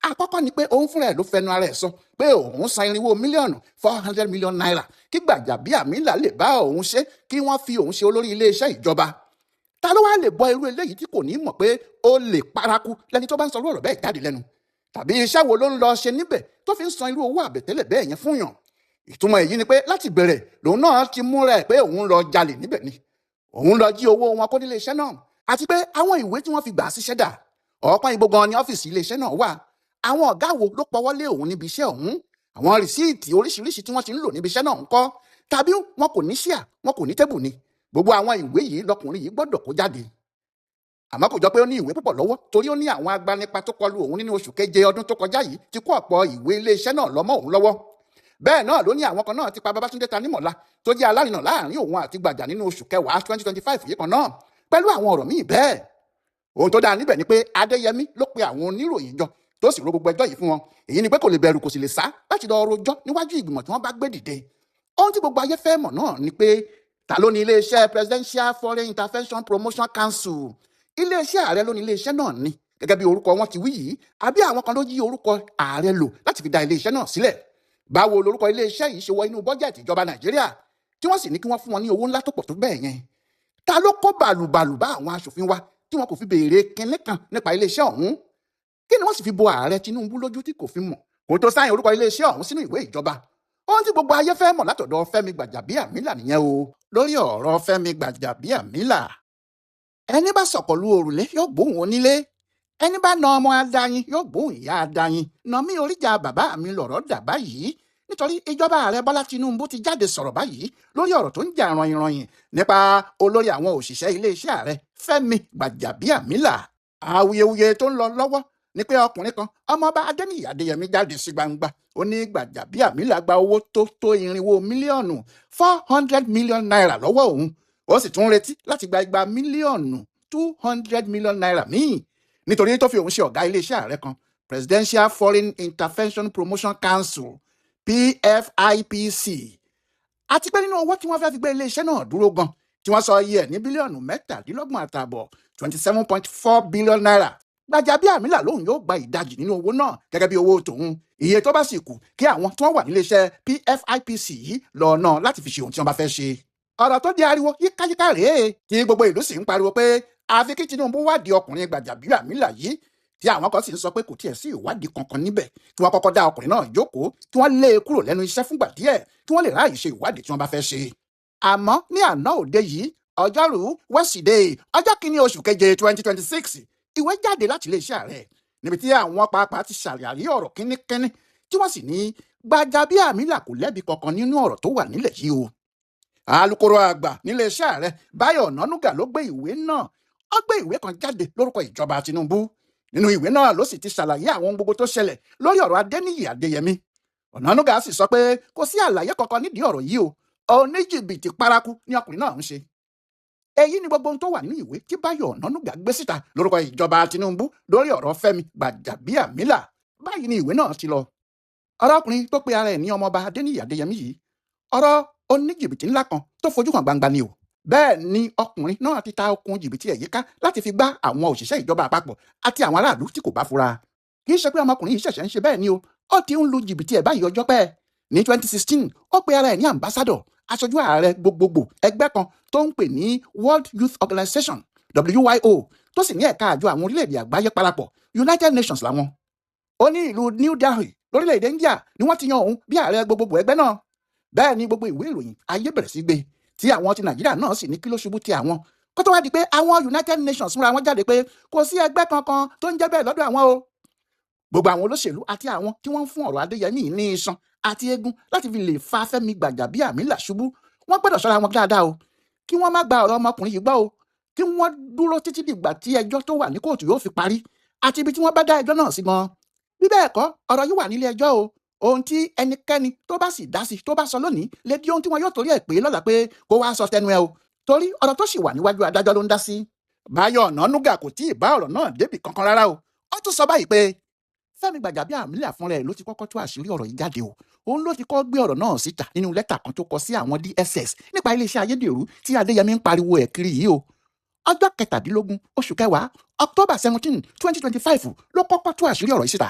Àkọ́kọ́ ni pé òun fúnra ẹ̀ ló fẹnu ara ẹ̀ sọ pé òun san 400 mílíọ̀nù 400 million naira kí Gbajabiamila lè bá òun ṣe kí wọ́n fi òun ṣe olórí iléeṣẹ́ ìjọba. Ta ló wá lè gbọ́ irú eléyìí tí kò ní mọ̀ pé ó lè paraku lẹni tó bá ń sọ ọ̀rọ̀ bẹ́ẹ̀ jáde lẹ́nu? Tàbí iṣẹ́ wo ló ń lọ ṣe níbẹ̀ tó fi ń san irú owó àbẹ̀tẹ́lẹ̀ bẹ́ẹ̀ yẹn fún yàn? Ìtumọ̀ èyí ni pé láti bẹ̀rẹ̀ lòun náà ti múra ẹ̀ pé òun lọ jalè níbẹ̀ ni. Òun lọ jí owó wọn kó nílé iṣẹ́ náà, àti pé àwọn ìwé tí wọ́n fi gbà á síṣẹ́ dà. Ọ̀pọ̀ ibo gan ni ọ́fíìsì ilé iṣẹ́ náà wà. Àwọn ọ̀gá wo ló pọwọ́ lé òun níbi iṣẹ́ ọ̀hún? Àwọn rìsíìtì oríṣiríṣi tí wọ́n ti ń lò níbi iṣẹ́ náà ń kọ́? Tàbí wọn kò ní ṣíà, wọn kò ní tébù ni? Gbogbo àwọn ìwé yìí lọkùnrin yìí gbọ́dọ̀ kó jáde. Àmọ́ kò jọ pé ó ní ìwé púpọ̀ lọ́wọ́, torí ó ní àwọn agbanipa tó kọlù òun nínú oṣù keje ọdún tó kọjá yìí ti kó ọ̀pọ̀ ìwé ilé iṣẹ́ náà lọ́mọ òun lọ́wọ́. Bẹ́ẹ̀ náà ló ní àwọn kan náà ti pa Babátúndé Tanímọ̀lá tó jẹ́ alárinà láàrin òun àti Gbajà nínú oṣù kẹwàá 2025 yìí kan náà, pẹ̀lú àwọn ọ̀rọ̀ míì bẹ́ẹ̀. Ohun tó dáa níbẹ̀ ni pé Adéyẹmí ló pe àwọn oníròyìn jọ tó sì ro gbogbo ẹjọ́ yìí fún wọn. Èyí ni pé kò lè bẹ̀rù kò sì lè sá láti lọ rojọ́ níwájú ìgbìmọ̀ tí wọ́n bá gbé dìde. Ohun tí gbogbo ayé fẹ́ mọ̀ náà ni pé ta ló ní iléeṣẹ́ Presidential Foreign Intervention Promotion Council? Iléeṣẹ́ ààrẹ ló ní iléeṣẹ́ náà ni, gẹ́gẹ́ bí orúkọ wọn ti wí yìí, àbí àwọn kan ló yí orúkọ ààrẹ lò láti fi dá iléeṣẹ́ náà sílẹ̀? Báwo lorúkọ iléeṣẹ́ yìí ṣe wọ inú bọ́jẹ̀tì ìjọba Nàìjíríà tí wọ́n sì ní kí wọ́n fún wọn ní owó ńlá tó pọ̀ tó bẹ́ẹ̀ yẹn? Ta ló kó bàlùbàlù bá àwọn aṣòfin wa tí wọn kò fi béèrè kinní kan nípa iléeṣẹ́ ọ̀hún? Kí ni wọ́n sì fi bo ààrẹ Tinubu lójú tí kò fi mọ̀ kó tó sáyìn orúkọ iléeṣẹ́ ọ̀hún sínú ìwé ìjọba? Ohun tí gbogbo ayé fẹ́ mọ̀ látọ̀dọ̀ Fẹ́mi Gbajabiamila nìyẹn o. Lórí ọ̀rọ̀ Fẹ́mi Gbajabiamila, ẹni bá sọ̀kọ̀lù òrùlé yóò gbóhùn onílé, ẹni bá na ọmọ adáyin yóò gbóhùn ìyá adáyin. Nà mí oríjà bàbá mi lọ̀rọ̀ dà báyìí, nítorí ìjọba ààrẹ Bọ́lá Tinubu ti jáde sọ̀rọ̀ báyìí lórí ọ̀rọ̀ tó ń jà ranyìnranyìn nípa olórí àwọn òṣìṣẹ́ iléeṣẹ́ ààrẹ Fẹ́mi Gbajabiamila. Awuyewuye tó ń lọ lọ́wọ́ ni pé ọkùnrin kan, ọmọọba Adéníyì Adéyẹmí, jáde sí gbangba. Ó ní Gbajabiamila gba owó tó 400 mílíọ̀nù 400 million naira lọ́wọ́ òun. Ó sì tún retí láti gba 200 million naira míì nítorí tó fi òun ṣe ọ̀gá iléeṣẹ́ ààrẹ kan, Presidential Foreign Intervention Promotion Council PFIPC. Àti pé nínú owó tí wọ́n fẹ́ fi gbé iléeṣẹ́ náà dúró gan, tí wọ́n sọ iye ẹ̀ ní bílíọ̀nù 27.5 27.4 billion naira, Gbajabiamila lòun yóò gba ìdajì nínú owó náà gẹ́gẹ́ bí owó tòun. Iye tó bá sì kù kí àwọn tí wọ́n wà níléeṣẹ́ PFIPC yìí lọ náà láti fi ṣe ohun tí wọ́n bá fẹ́ ṣe. Ọ̀rọ̀ tó di ariwo yíkáyíká rèé tí gbogbo ìlú sì ń pariwo pé àfi kí Tinubu wádìí ọkùnrin Gbajabiamila yìí, tí àwọn kan sì ń sọ pé kò tiẹ̀ sí ìwádìí kankan níbẹ̀, kí wọ́n kọ́kọ́ dá ọkùnrin náà jókòó, kí wọ́n lé e kúrò lẹ́nu iṣẹ́ fúngbà díẹ̀, kí wọ́n lè ráàyè ṣe ìwádìí tí wọ́n bá fẹ́ ṣe. Àmọ́ ní àná òde yìí, ọjọ́rú Wẹ́sídẹ̀ẹ́ ọjọ́ 1 oṣù keje 2026, ìwé jáde láti iléeṣẹ́ ààrẹ níbi tí àwọn pàápàá ti ṣàlàyé ọ̀rọ̀ kínníkínní tí wọ́n sì ní Gbajabiamila kò lẹ́bi kankan nínú ọ̀rọ̀ tó wà nílẹ̀ yìí o. Alukoro àgbà níléeṣẹ́ ààrẹ Báyọ̀ Ọ̀nànúgà ló gbé ìwé náà. Ó gbé ìwé kan jáde lórúkọ ìjọba Tinubu. Nínú ìwé náà ló sì ti ṣàlàyé àwọn ohun gbogbo tó ṣẹlẹ̀ lórí ọ̀rọ̀ Adéníyì Adéyẹmí. Ọ̀nànúgà sì sọ pé kò sí àlàyé kankan nídìí ọ̀rọ̀ yìí o, oníjìbìtì paraku ni ọkùnrin náà ń ṣe. Èyí ni gbogbo ohun tó wà nínú ìwé tí Báyọ̀ Ọ̀nànúgà gbé síta lórúkọ ìjọba Tinubu lórí ọ̀rọ̀ Fẹ́mi Gbajabiamila. Báyìí ni ìwé náà ti lọ. Ọ̀rọ̀ ọkùnrin tó pe ara ẹ̀ ní ọmọọba Adéníyì Adéyẹmí yìí, ọ̀rọ̀ oníjìbìtì ńlá kan tó fojú hàn gbangba ni o. bẹ́ẹ̀ ni ọkùnrin náà ti ta okùn jìbìtì ẹ̀ yíká láti fi gbá àwọn òṣìṣẹ́ ìjọba àpapọ̀ àti àwọn aráàlú tí kò bá fura. kì í ṣe pé ọmọkùnrin yìí ṣẹ̀ṣẹ̀ ń ṣe bẹ́ẹ̀ ni o, ó ti ń lu jìbìtì ẹ̀ báyìí ọjọ́ pẹ́. ní 2016 ó pe ara ẹ̀ ní ambassador, aṣojú ààrẹ gbogbogbò ẹgbẹ́ kan tó ń pè ní World Youth Organization WYO, tó sì ní ẹ̀ka àjọ àwọn orílẹ̀-èdè àgbáyé parapọ̀ United Nations làwọn. ó ní ìlú New Delhi lórílẹ̀-èdè India ni wọ́n ti yan òun bí ààrẹ gbogbogbò ẹgbẹ́ náà. bẹ́ẹ̀ ni gbogbo ìwé ìròyìn ayé bẹ̀rẹ̀ sí gbé, tí àwọn ti Nàìjíríà náà sì ní kí ló ṣubú ti àwọn, kó tó wá di pé àwọn United Nations fúnra wọn jáde pé kò sí ẹgbẹ́ kankan tó ń jẹ́ bẹ́ẹ̀ lọ́dọ̀ àwọn o. gbogbo àwọn olóṣèlú àti àwọn tí wọ́n ń fún ọ̀rọ̀ Adéyẹmí ní iṣan àti eegun láti fi lè fa Fẹ́mi Gbàjàbíàmílà ṣubú, wọ́n gbọ́dọ̀ ṣọ́ra wọn dáadáa o, kí wọ́n má gba ọ̀rọ̀ ọmọkùnrin yìí gbọ́ o, kí wọ́n dúró títí dìgbà tí ẹjọ́ tó wà ní kóòtù yóò fi parí àti ibi tí wọ́n bá dá ẹjọ́ náà sí gan. bí bẹ́ẹ̀ kọ́ ọ̀rọ̀ yìí wà nílé ẹjọ́ o, ohun tí ẹnikẹ́ni tó bá sì dá sí tó bá sọ lónìí lè di ohun tí wọn yóò torí ẹ̀ pé lọ́la pé kó wá sọ tẹnu ẹ o, torí ọ̀rọ̀ tó sì wà níwájú adájọ́ ló ń dá sí. Báyọ̀ Ọ̀nànúgà kò tí ì bá ọ̀rọ̀ náà débì kankan rárá o, ó tún sọ báyìí pé Fẹ́mi Gbàjàbíàmílà fúnra ẹ̀ ló ti kọ́kọ́ tú àṣírí ọ̀rọ̀ yìí jáde o, òun ló ti kọ́ gbé ọ̀rọ̀ náà síta nínú lẹ́tà kan tó kọ sí àwọn DSS nípa iléeṣẹ́ ayédèrú tí Adéyẹmí ń pariwo ẹ̀ kiri yìí o. ọjọ́ 17 oṣù kẹwàá October 17, 2025 ló kọ́kọ́ tú àṣírí ọ̀rọ̀ yìí síta.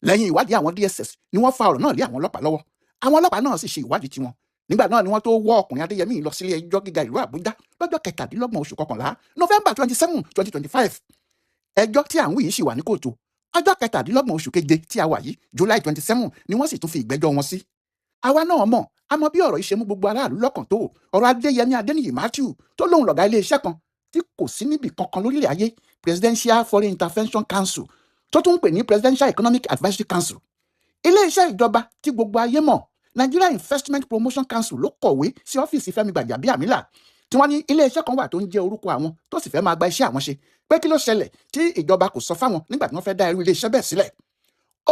lẹ́yìn ìwádìí àwọn DSS ni wọ́n fa ọ̀rọ̀ náà lé àwọn ọlọ́pàá lọ́wọ́, àwọn ọlọ́pàá náà sì ṣe ìwádìí tiwọn. nígbà náà ni wọ́n tó wọ́ ọkùnrin Adéyẹmí lọ sílé ẹjọ́ gíga ìlú Àbújá lọ́jọ́ 27 oṣù kọkànlá November 27, 2025. ẹjọ́ tí à ń wí yìí sì wà ní kóòtù. ọjọ́ 27 oṣù keje tí a wà yìí July 27 ni wọ́n sì tún fi ìgbẹ́jọ́ wọn sí. àwa náà mọ̀ a mọ bí ọ̀rọ̀ yìí ṣe mú gbogbo aráàlú lọ́kàn tó, ọ̀rọ̀ Adéyẹmí Adéníyì Matthew tó lóun lọ̀gá iléeṣẹ́ kan tí kò sí níbì kankan lórílẹ̀ ayé, Presidential Foreign Intervention Council, tó tún ń pè ní Presidential Economic Advisory Council. iléeṣẹ́ ìjọba tí gbogbo ayé mọ̀, Nigeria Investment Promotion Council, ló kọ̀wé sí ọ́fíìsì Fẹ́mi Gbàjàbíàmílà tí wọ́n ní iléeṣẹ́ kan wà tó ń jẹ́ orúkọ àwọn tó sì fẹ́ máa gba iṣẹ́ àwọn ṣe, pé kí ló ṣẹlẹ̀ tí ìjọba kò sọ fáwọn nígbà tí wọ́n fẹ́ dá irú iléeṣẹ́ bẹ́ẹ̀ sílẹ̀.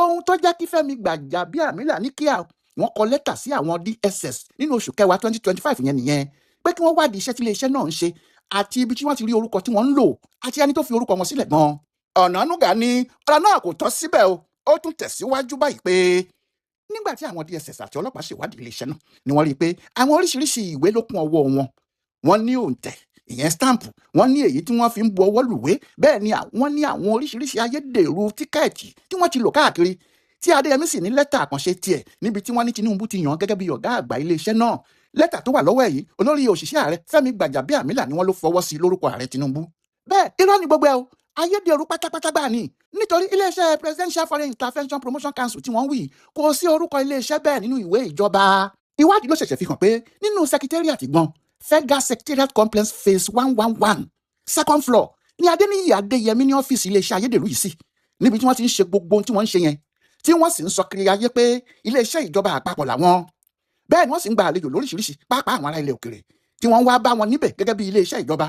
ohun tó jẹ́ kí Fẹ́mi Gbàjàbíàmílà ní kíá wọ́n kọ lẹ́tà sí àwọn DSS nínú oṣù kẹwàá 2025 yẹn nìyẹn, pé kí wọ́n wádìí iṣẹ́ tí iléeṣẹ́ náà ń ṣe àti ibi tí wọ́n ti rí orúkọ tí wọ́n ń lò àti ẹni tó fi orúkọ wọn sílẹ̀ gan. Ọ̀nànúgà ní ọ̀rọ̀ náà kò tọ́ síbẹ̀ o, ó tún tẹ̀síwájú báyìí pé nígbà tí àwọn DSS àti ọlọ́pàá ṣèwádìí iléeṣẹ́ náà ni wọ́n rí i pé àwọn oríṣiríṣi ìwé ló kún ọwọ́ wọn. wọ́n ní òǹtẹ̀, ìyẹn stamp, wọ́n ní èyí tí wọ́n fi ń bu ọwọ́ lùwé, bẹ́ẹ̀ ni wọ́n ní àwọn oríṣiríṣi ayédèrú tíkẹ́ẹ̀tì tí wọ́n ti lò káàkiri, tí Adéyẹmí sì ní lẹ́tà àkànṣe tiẹ̀ níbi tí wọ́n ní Tinubu ti yàn gẹ́gẹ́ bí ọ̀gá àgbà iléeṣẹ́ náà. lẹ́tà tó wà lọ́wọ́ ẹ̀ yìí olórí òṣìṣẹ́ ààrẹ Fẹ́mi Gbàjàbíàmílà ni wọ́n ló fọwọ́ sí lórúkọ ààrẹ Tinubu. bẹ́ẹ̀ irọ́ ni gbogbo ẹ̀ o, ayédèrú pátápátá gbà ní, nítorí iléeṣẹ́ Presidential Foreign Intervention Promotion Council tí wọ́n wí kò sí orúkọ iléeṣẹ́ bẹ́ẹ̀ nínú ìwé ìjọba. ìwádìí ló ṣẹ̀ṣẹ̀ fi hàn pé nínú secretariat gbọ̀n Federal Secretariat Complex Phase 111 second floor ni Adéníyì Adéyẹmí ní ọ́fíìsì iléeṣẹ́ ayédèrú yìí sí, níbi tí wọ́n ti ń ṣe gbogbo ohun tí wọ́n ń ṣe yẹn, tí wọ́n sì ń sọ kiri ayé pé iléeṣẹ́ ìjọba àpapọ̀ làwọn. bẹ́ẹ̀ ni wọ́n sì ń gba àlejò lóríṣiríṣi, pàápàá àwọn ará ilẹ̀ òkèrè tí wọ́n wá bá wọn níbẹ̀ gẹ́gẹ́ bí iléeṣẹ́ ìjọba.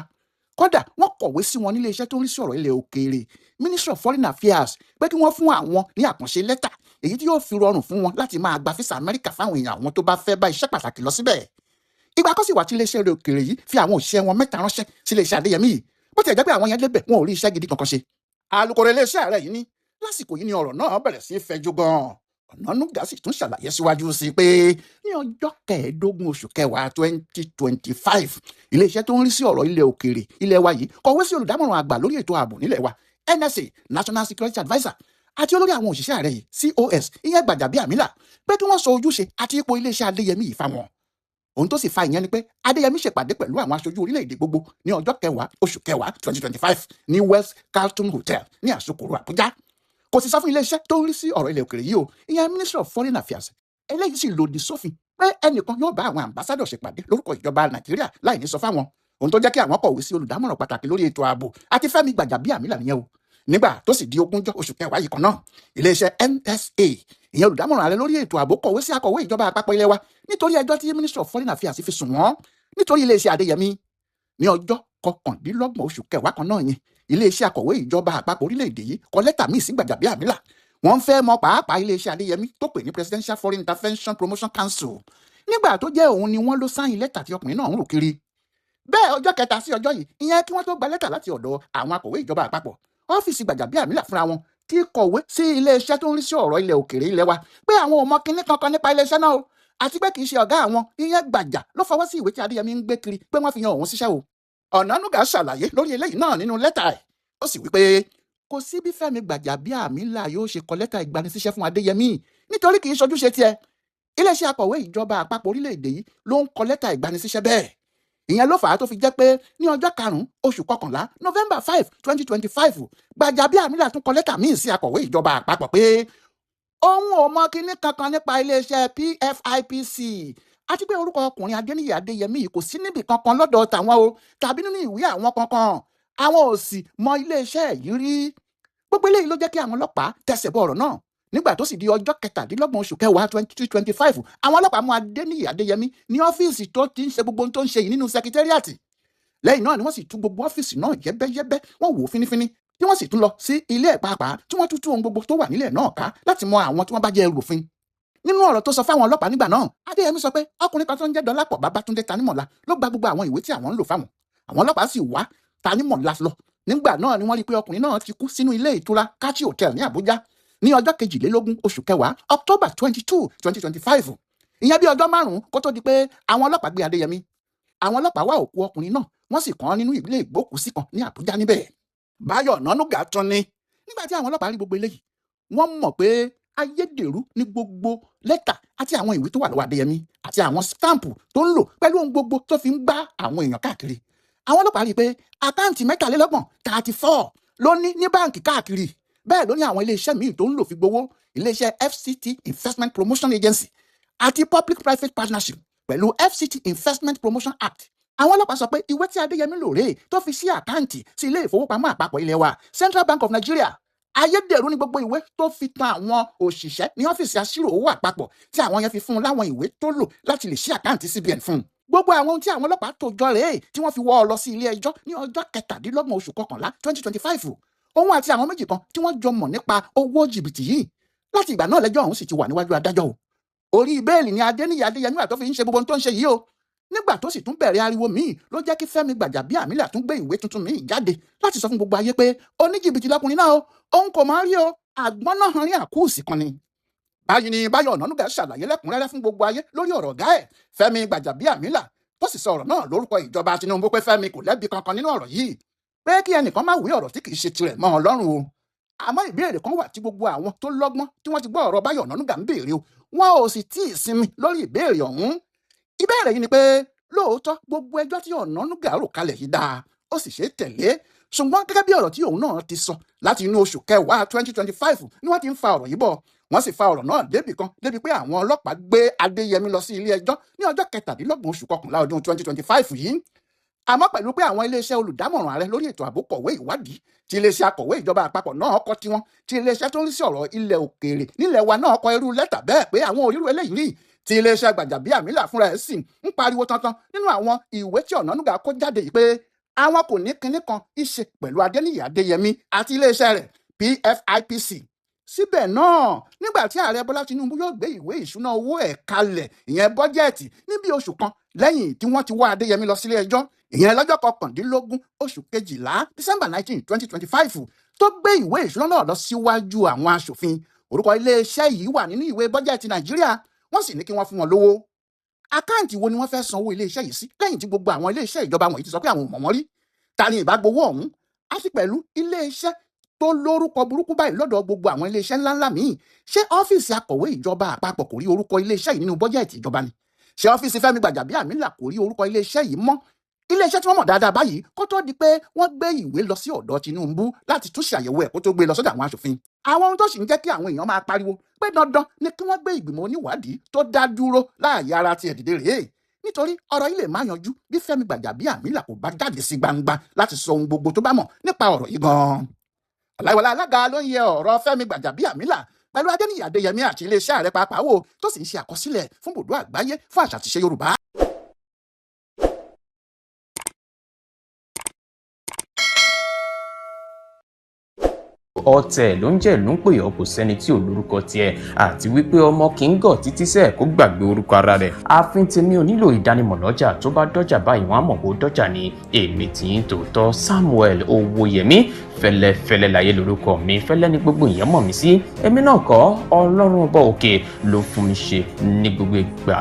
kódà wọ́n kọ̀wé sí wọn nílé iṣẹ́ tó ń rí sí ọ̀rọ̀ ilẹ̀ òkèèrè, Ministry of Foreign Affairs, pé kí wọ́n fún àwọn ní àkànṣe lẹ́tà èyí tí yóò fi rọrùn fún wọn láti máa gba físà Amẹ́ríkà fáwọn èèyàn àwọn tó bá fẹ́ bá iṣẹ́ pàtàkì lọ síbẹ̀. ìgbà kan sì wà tí iléeṣẹ́ ilẹ̀ òkèèrè yìí fi àwọn òṣìṣẹ́ wọn 3 ránṣẹ́ sí iléeṣẹ́ Adéyẹmí yìí, bó ti ẹ̀ jẹ́ pé àwọn yẹn débẹ̀ wọn ò rí iṣẹ́ gidi kankan ṣe. alukoro iléeṣẹ́ ààrẹ yìí ní lásìkò yìí ni ọ̀rọ̀ náà bẹ̀rẹ̀ sí í fẹjú gan-an. Ọ̀nànúgà sì tún ṣàlàyé síwájú sí pé ní ọjọ́ 15 oṣù kẹwàá 2025 iléeṣẹ́ tó ń rí sí ọ̀rọ̀ ilẹ̀ òkèèrè ilẹ̀ wa yìí kọ̀wé sí olùdámọ̀ràn àgbà lórí ètò ààbò nílẹ̀ wa NSA, National Security Adviser, àti olórí àwọn òṣìṣẹ́ ààrẹ yìí COS, ìyẹn Gbàjàbíàmílà, pé kí wọ́n sọ ojúṣe àti ipò iléeṣẹ́ Adéyẹmí yìí fáwọn. ohun tó sì fa ìyẹn ni pé Adéyẹmí ṣèpàdé pẹ̀lú àwọn aṣojú orílẹ̀-èdè gbogbo ní ọjọ́ 10 oṣù kẹwàá 2025 ní West Carlton Hotel ní Àsokoro Àbújá. kò sì sọ fún iléeṣẹ́ tó ń rí sí ọ̀rọ̀ ilẹ̀ òkèèrè yìí o, ìyẹn Ministry of Foreign Affairs. eléyìí sì lòdì sófin pé ẹnìkan yóò bá àwọn ambassadọ̀ ṣèpàdé lórúkọ ìjọba Nàìjíríà láì ní sọ fáwọn. ohun tó jẹ́ kí àwọn kọ̀wé sí olùdámọ̀ràn pàtàkì lórí ètò ààbò àti Fẹ́mi Gbàjàbíàmílà nìyẹn o. nígbà tó sì di 20 oṣù kẹwàá yìí kan náà iléeṣẹ́ NSA, ìyẹn olùdámọ̀ràn ààrẹ lórí ètò ààbò, kọ̀wé sí akọ̀wé ìjọba àpapọ̀ ilẹ̀ wa nítorí ẹjọ́ tí Ministry of Foreign Affairs fi sùn wọ́n nítorí iléeṣẹ́ Adéyẹmí. ní ọjọ́ 29 oṣù kẹwàá kan náà yẹn iléeṣẹ́ akọ̀wé ìjọba àpapọ̀ orílẹ̀-èdè yìí kọ lẹ́tà míì sí Gbàjàbíàmílà. wọ́n fẹ́ mọ pàápàá iléeṣẹ́ Adéyẹmí tó pè ní Presidential Foreign Intervention Promotion Council. nígbà tó jẹ́ òun ni wọ́n ló sáyìn lẹ́tà tí ọkùnrin náà ń rò kiri. bẹ́ẹ̀ ọjọ́ kẹta sí ọjọ́ yìí, ìyẹn kí wọ́n tó gba lẹ́tà láti ọ̀dọ̀ àwọn akọ̀wé ìjọba àpapọ̀, ọ́fíìsì Gbàjàbíàmílà fúnra wọn ti kọ̀wé sí iléeṣẹ́ tó ń rí sí ọ̀rọ̀ ilẹ̀ òkèèrè ilẹ̀ wa pé àwọn ò mọ kinní kankan nípa iléeṣẹ́ náà o, àti pé kì í ṣe ọ̀gá àwọn ìyẹn Gbàjà ló fọwọ́ sí ìwé tí Adéyẹmí ń gbé kiri pé wọ́n fi yan òun síṣẹ́ o. Ọ̀nànúgà ṣàlàyé lórí eléyìí náà nínú lẹ́tà ẹ̀, ó sì wí pé kò sí bí Fẹ́mi Gbàjàbíàmílà yóò ṣe kọ lẹ́tà ìgbanisíṣẹ́ fún Adéyẹmí nítorí kì í ṣojúṣe tiẹ̀. Iléeṣẹ́ akọ̀wé ìjọba àpapọ̀ orílẹ̀-èdè yìí ló ń kọ lẹ́tà ìgbanisíṣẹ́ bẹ́ẹ̀. Ìyẹn ló fà á tó fi jẹ́ pé ní ọjọ́ 5 oṣù kọkànlá November 5, 2025 Gbàjàbíàmílà tún kọ lẹ́tà míì sí akọ̀wé ìjọba àpapọ̀ pé òun ò mọ kinní kankan nípa iléeṣẹ́ PFIPC àti pé orúkọ ọkùnrin Adéníyì Adéyẹmí yìí kò sí níbì kankan lọ́dọ̀ tàwọn o tàbí nínú ìwé àwọn kankan, àwọn ò sì mọ iléeṣẹ́ yìí rí. Gbogbo eléyìí ló jẹ́ kí àwọn ọlọ́pàá tẹsẹ̀ bọ ọ̀rọ̀ náà. Nígbà tó sì di ọjọ́ 17 oṣù kẹwàá 2025 àwọn ọlọ́pàá mú Adéníyì Adéyẹmí ní ọ́fíìsì tó ti ń ṣe gbogbo ohun tó ń ṣe yìí nínú sẹkítẹ́rìàtì. Lẹ́yìn náà ni wọ́n sì tú gbogbo ọ́fíìsì náà yẹ́bẹ́yẹ́bẹ́, wọ́n wò ó fínífíní tí wọ́n sì tún lọ sí ilé ẹ̀ pàápàá tí wọ́n tú ohun gbogbo tó wà nílẹ̀ náà ká láti mọ àwọn tí wọ́n bá jẹ́ ẹrù òfin. Nínú ọ̀rọ̀ tó sọ fáwọn ọlọ́pàá nígbà náà, Adéyẹmí sọ pé ọkùnrin kan tó ń jẹ́ Dọlápọ̀ Babátúndé Tanímọ̀lá ló gba gbogbo àwọn ìwé tí àwọn ń lò fáwọn. Àwọn ọlọ́pàá sì wá Tanímọ̀lá lọ. Nígbà náà ni wọ́n rí i pé ọkùnrin náà ti kú sínú ilé ìtura Kachi Hotel ní Àbújá ní ọjọ́ 22 oṣù kẹwàá October 22, 2025. Ìyẹn bí ọjọ́ 5 kó tó di pé àwọn ọlọ́pàá gbé Adéyẹmí. Àwọn ọlọ́pàá wá òkú ọkùnrin náà wọ́n sì kàn án nínú ilé ìgbókùúsí kan ní Àbújá níbẹ̀. Báyọ̀ Ọ̀nànúgà tún ní nígbà tí àwọn ọlọ́pàá rí gbogbo eléyìí wọ́n mọ̀ pé ayédèrú ní gbogbo lẹ́tà àti àwọn ìwé tó wà lọ́wọ́ Adéyẹmí àti àwọn stampu tó ń lò pẹ̀lú ohun gbogbo tó fi ń gbá àwọn èèyàn káàkiri. Àwọn ọlọ́pàá rí i pé àkáǹtì 34 ló ní báǹkì káàkiri. Bẹ́ẹ̀ ló ní àwọn iléeṣẹ́ míì tó ń lò fi gbowó, iléeṣẹ́ FCT Investment Promotion Agency àti Public Private Partnership pẹ̀lú FCT Investment Promotion Act. Àwọn ọlọ́pàá sọ pé ìwé tí Adéyẹmí lò rèé tó fi sí àkáǹtì sí ilé ìfowópamọ́ àpapọ̀ ilé wa Central Bank of Nigeria. Ayédèrú ní gbogbo ìwé tó fi tan àwọn òṣìṣẹ́ ní ọ́fíìsì aṣírò owó àpapọ̀ tí àwọn yẹn fi fún un láwọn ìwé tó lò láti lè ṣí àkáǹtì CBN fún un. Gbogbo àwọn ohun tí àwọn ọlọ́pàá tó jọ rèé tí wọ́n fi wọ́ ọ lọ sí ilé ẹjọ́ ní ọjọ́ 17 oṣù kọkànlá 2025. Òun àti àwọn méjì kan tí wọ́n jọ mọ̀ nípa owó jìbìtì yìí. Láti ìgbà náà lẹ́jọ́ ọ̀hún sì ti wà níwájú adájọ́ o. Orí bẹ́ẹ̀lì ni Adéníyì Adéyẹmí àtọ́ fi ń ṣe gbogbo ohun tó ń ṣe yìí o. Nígbà tó sì tún bẹ̀rẹ̀ ariwo míì ló jẹ́ kí Fẹ́mi Gbàjàbíàmílà tún gbé ìwé tuntun míì jáde láti sọ fún gbogbo ayé pé oníjìbìtì lọkùnrin náà o, òun kò máa rí o, àgbọ́n náà hàn rí àkúùsì kan ni. Báyìí ni Báyọ̀ Ọ̀nànúgà ṣàlàyé lẹ́kùnrẹ́rẹ́ fún gbogbo ayé lórí ọ̀rọ̀ ọ̀gá ẹ̀ Fẹ́mi Gbàjàbíàmílà tó sì sọ ọ̀rọ̀ náà lórúkọ ìjọba Tinubu pé Fẹ́mi kò lẹ́bi kankan nínú ọ̀rọ̀ yìí, pé kí ẹnìkan má wí ọ̀rọ̀ tí kì í ṣe tirẹ̀ mọ́ Ọlọ́run o. Àmọ́ ìbéèrè kan wà tí gbogbo àwọn tó lọ́gbọ́n tí wọ́n ti gbọ́ ọ̀rọ̀ Báyọ̀ Ọ̀nànúgà ń béèrè o, wọn ò sì tí ì sinmi lórí ìbéèrè ọ̀hún. Ìbéèrè yìí ni pé lóòótọ́ gbogbo ẹjọ́ tí Ọ̀nànúgà rò kalẹ̀ yìí dáa ó sì ṣe é tẹ̀lé, ṣùgbọ́n gẹ́gẹ́ bí ọ̀rọ̀ tí òun náà ti sọ láti inú oṣù kẹwàá 2025 ni wọ́n ti ń fa ọ̀rọ̀ yìí bọ̀. Wọ́n sì fa ọ̀rọ̀ náà débi pé àwọn ọlọ́pàá gbé Adéyẹmí lọ sí ilé ẹjọ́ ní ọjọ́ 17 oṣù kọkànlá ọdún 2025 yìí. Àmọ́ pẹ̀lú pé àwọn iléeṣẹ́ olùdámọ̀ràn ààrẹ lórí ètò ààbò kọ̀wé ìwádìí tí iléeṣẹ́ akọ̀wé ìjọba àpapọ̀ náà kọ tiwọn tí iléeṣẹ́ tó ń rí sí ọ̀rọ̀ ilẹ̀ òkèèrè nílẹ̀ wa náà kọ irú lẹ́tà bẹ́ẹ̀ pé àwọn òrírò eléyìí rí tí iléeṣẹ́ Gbàjàbíàmílà fúnra ẹ̀ sì ń pariwo tantan nínú àwọn ìwé tí Ọ̀nànúgà kó jáde yìí pé àwọn kò ní kinní kan ìṣe pẹ̀lú Adéníyì Adéyẹmí àti iléeṣẹ́ rẹ̀ PFIPC. Síbẹ̀ náà nígbà tí ààrẹ Bọ́lá Tinubu yóò gbé ìwé ìṣúná owó ẹ̀ kalẹ̀ ìyẹn bọ́jẹ́ẹ̀tì ní bí oṣù kan lẹ́yìn tí wọ́n ti wá Adéyẹmí lọ sílé ẹjọ́ ìyẹn lọ́jọ́ 19 oṣù kejìlá December 19, 2025 tó gbé ìwé ìṣúná náà lọ síwájú àwọn aṣòfin. Orúkọ iléeṣẹ́ yìí wà nínú ìwé bọ́jẹ́ẹ̀tì Nàìjíríà, wọ́n sì ní kí wọ́n fún wọn lówó. Àkáǹtì wo ni wọ́n fẹ́ sanwó iléeṣẹ́ yìí sí lẹ́yìn tí gbogbo àwọn iléeṣẹ́ ìjọba wọ̀nyí ti sọ pé àwọn ò mọ̀ wọ́n rí? Ta ni ìbá gbowó ọ̀hún? Àti pẹ̀lú iléeṣẹ́ tó lórúkọ burúkú báyìí lọ́dọ̀ gbogbo àwọn iléeṣẹ́ ńláńlá míì, ṣé ọ́fíìsì akọ̀wé ìjọba àpapọ̀ kò rí orúkọ iléeṣẹ́ yìí nínú bọ́jẹ́ẹ̀tì ìjọba ni? Ṣé ọ́fíìsì Fẹ́mi Gbàjàbíàmílà kò rí orúkọ iléeṣẹ́ yìí mọ́? Iléeṣẹ́ tí wọ́n mọ̀ dáadáa báyìí kó tó di pé wọ́n gbé ìwé lọ sí ọ̀dọ̀ Tinubu láti tún ṣàyẹ̀wò ẹ̀ kó tó gbé lọ sọ́dọ̀ àwọn aṣòfin. Àwọn ohun tó sì ń jẹ́ kí àwọn èèyàn máa pariwo pé dandan ni kí wọ́n gbé ìgbìmọ̀ oníwádìí tó dá dúró láàyè ara tiẹ̀ dìde rèé. Nítorí ọ̀rọ̀ yìí lè má yanjú bí Fẹ́mi Gbàjàbíàmílà kò bá jáde sí gbangba láti sọ ohun gbogbo tó bá mọ̀ nípa ọ̀rọ̀ yìí gan-an. Ọláyíwọlá alága ló ń yẹ ọ̀rọ̀ Fẹ́mi Gbàjàbíàmílà pẹ̀lú Adéníyì Adéyẹmí àti iléeṣẹ́ ààrẹ pàápàá wò tó sì ń ṣe àkọsílẹ̀ fún bùdó àgbáyé fún àṣà àti ìṣe Yorùbá. ọ̀tẹ̀ ló ń jẹ́ ìlú ń pè ọ́ kò sẹ́ni tí ò lórúkọ tiẹ̀ àti wípé ọmọ kì í gọ̀ títí sẹ́ẹ̀ kó gbàgbé orúkọ ara rẹ̀. ààfin tèmi ò nílò ìdánimọ̀ lọ́jà, tó bá dọ́jà báyìí wọ́n á mọ̀ pé ó dọ́jà ni. èmi tiyín tòótọ́ Samuel Owóyẹmí, fẹ́lẹ́fẹ́lẹ́ láyé lórúkọ mi, fẹ́lẹ́ ní gbogbo ìyẹn mọ̀ mí sí. èmi náà kọ́, Ọlọ́run ọba òkè ló fún mi ṣe ní gbogbo ìgbà.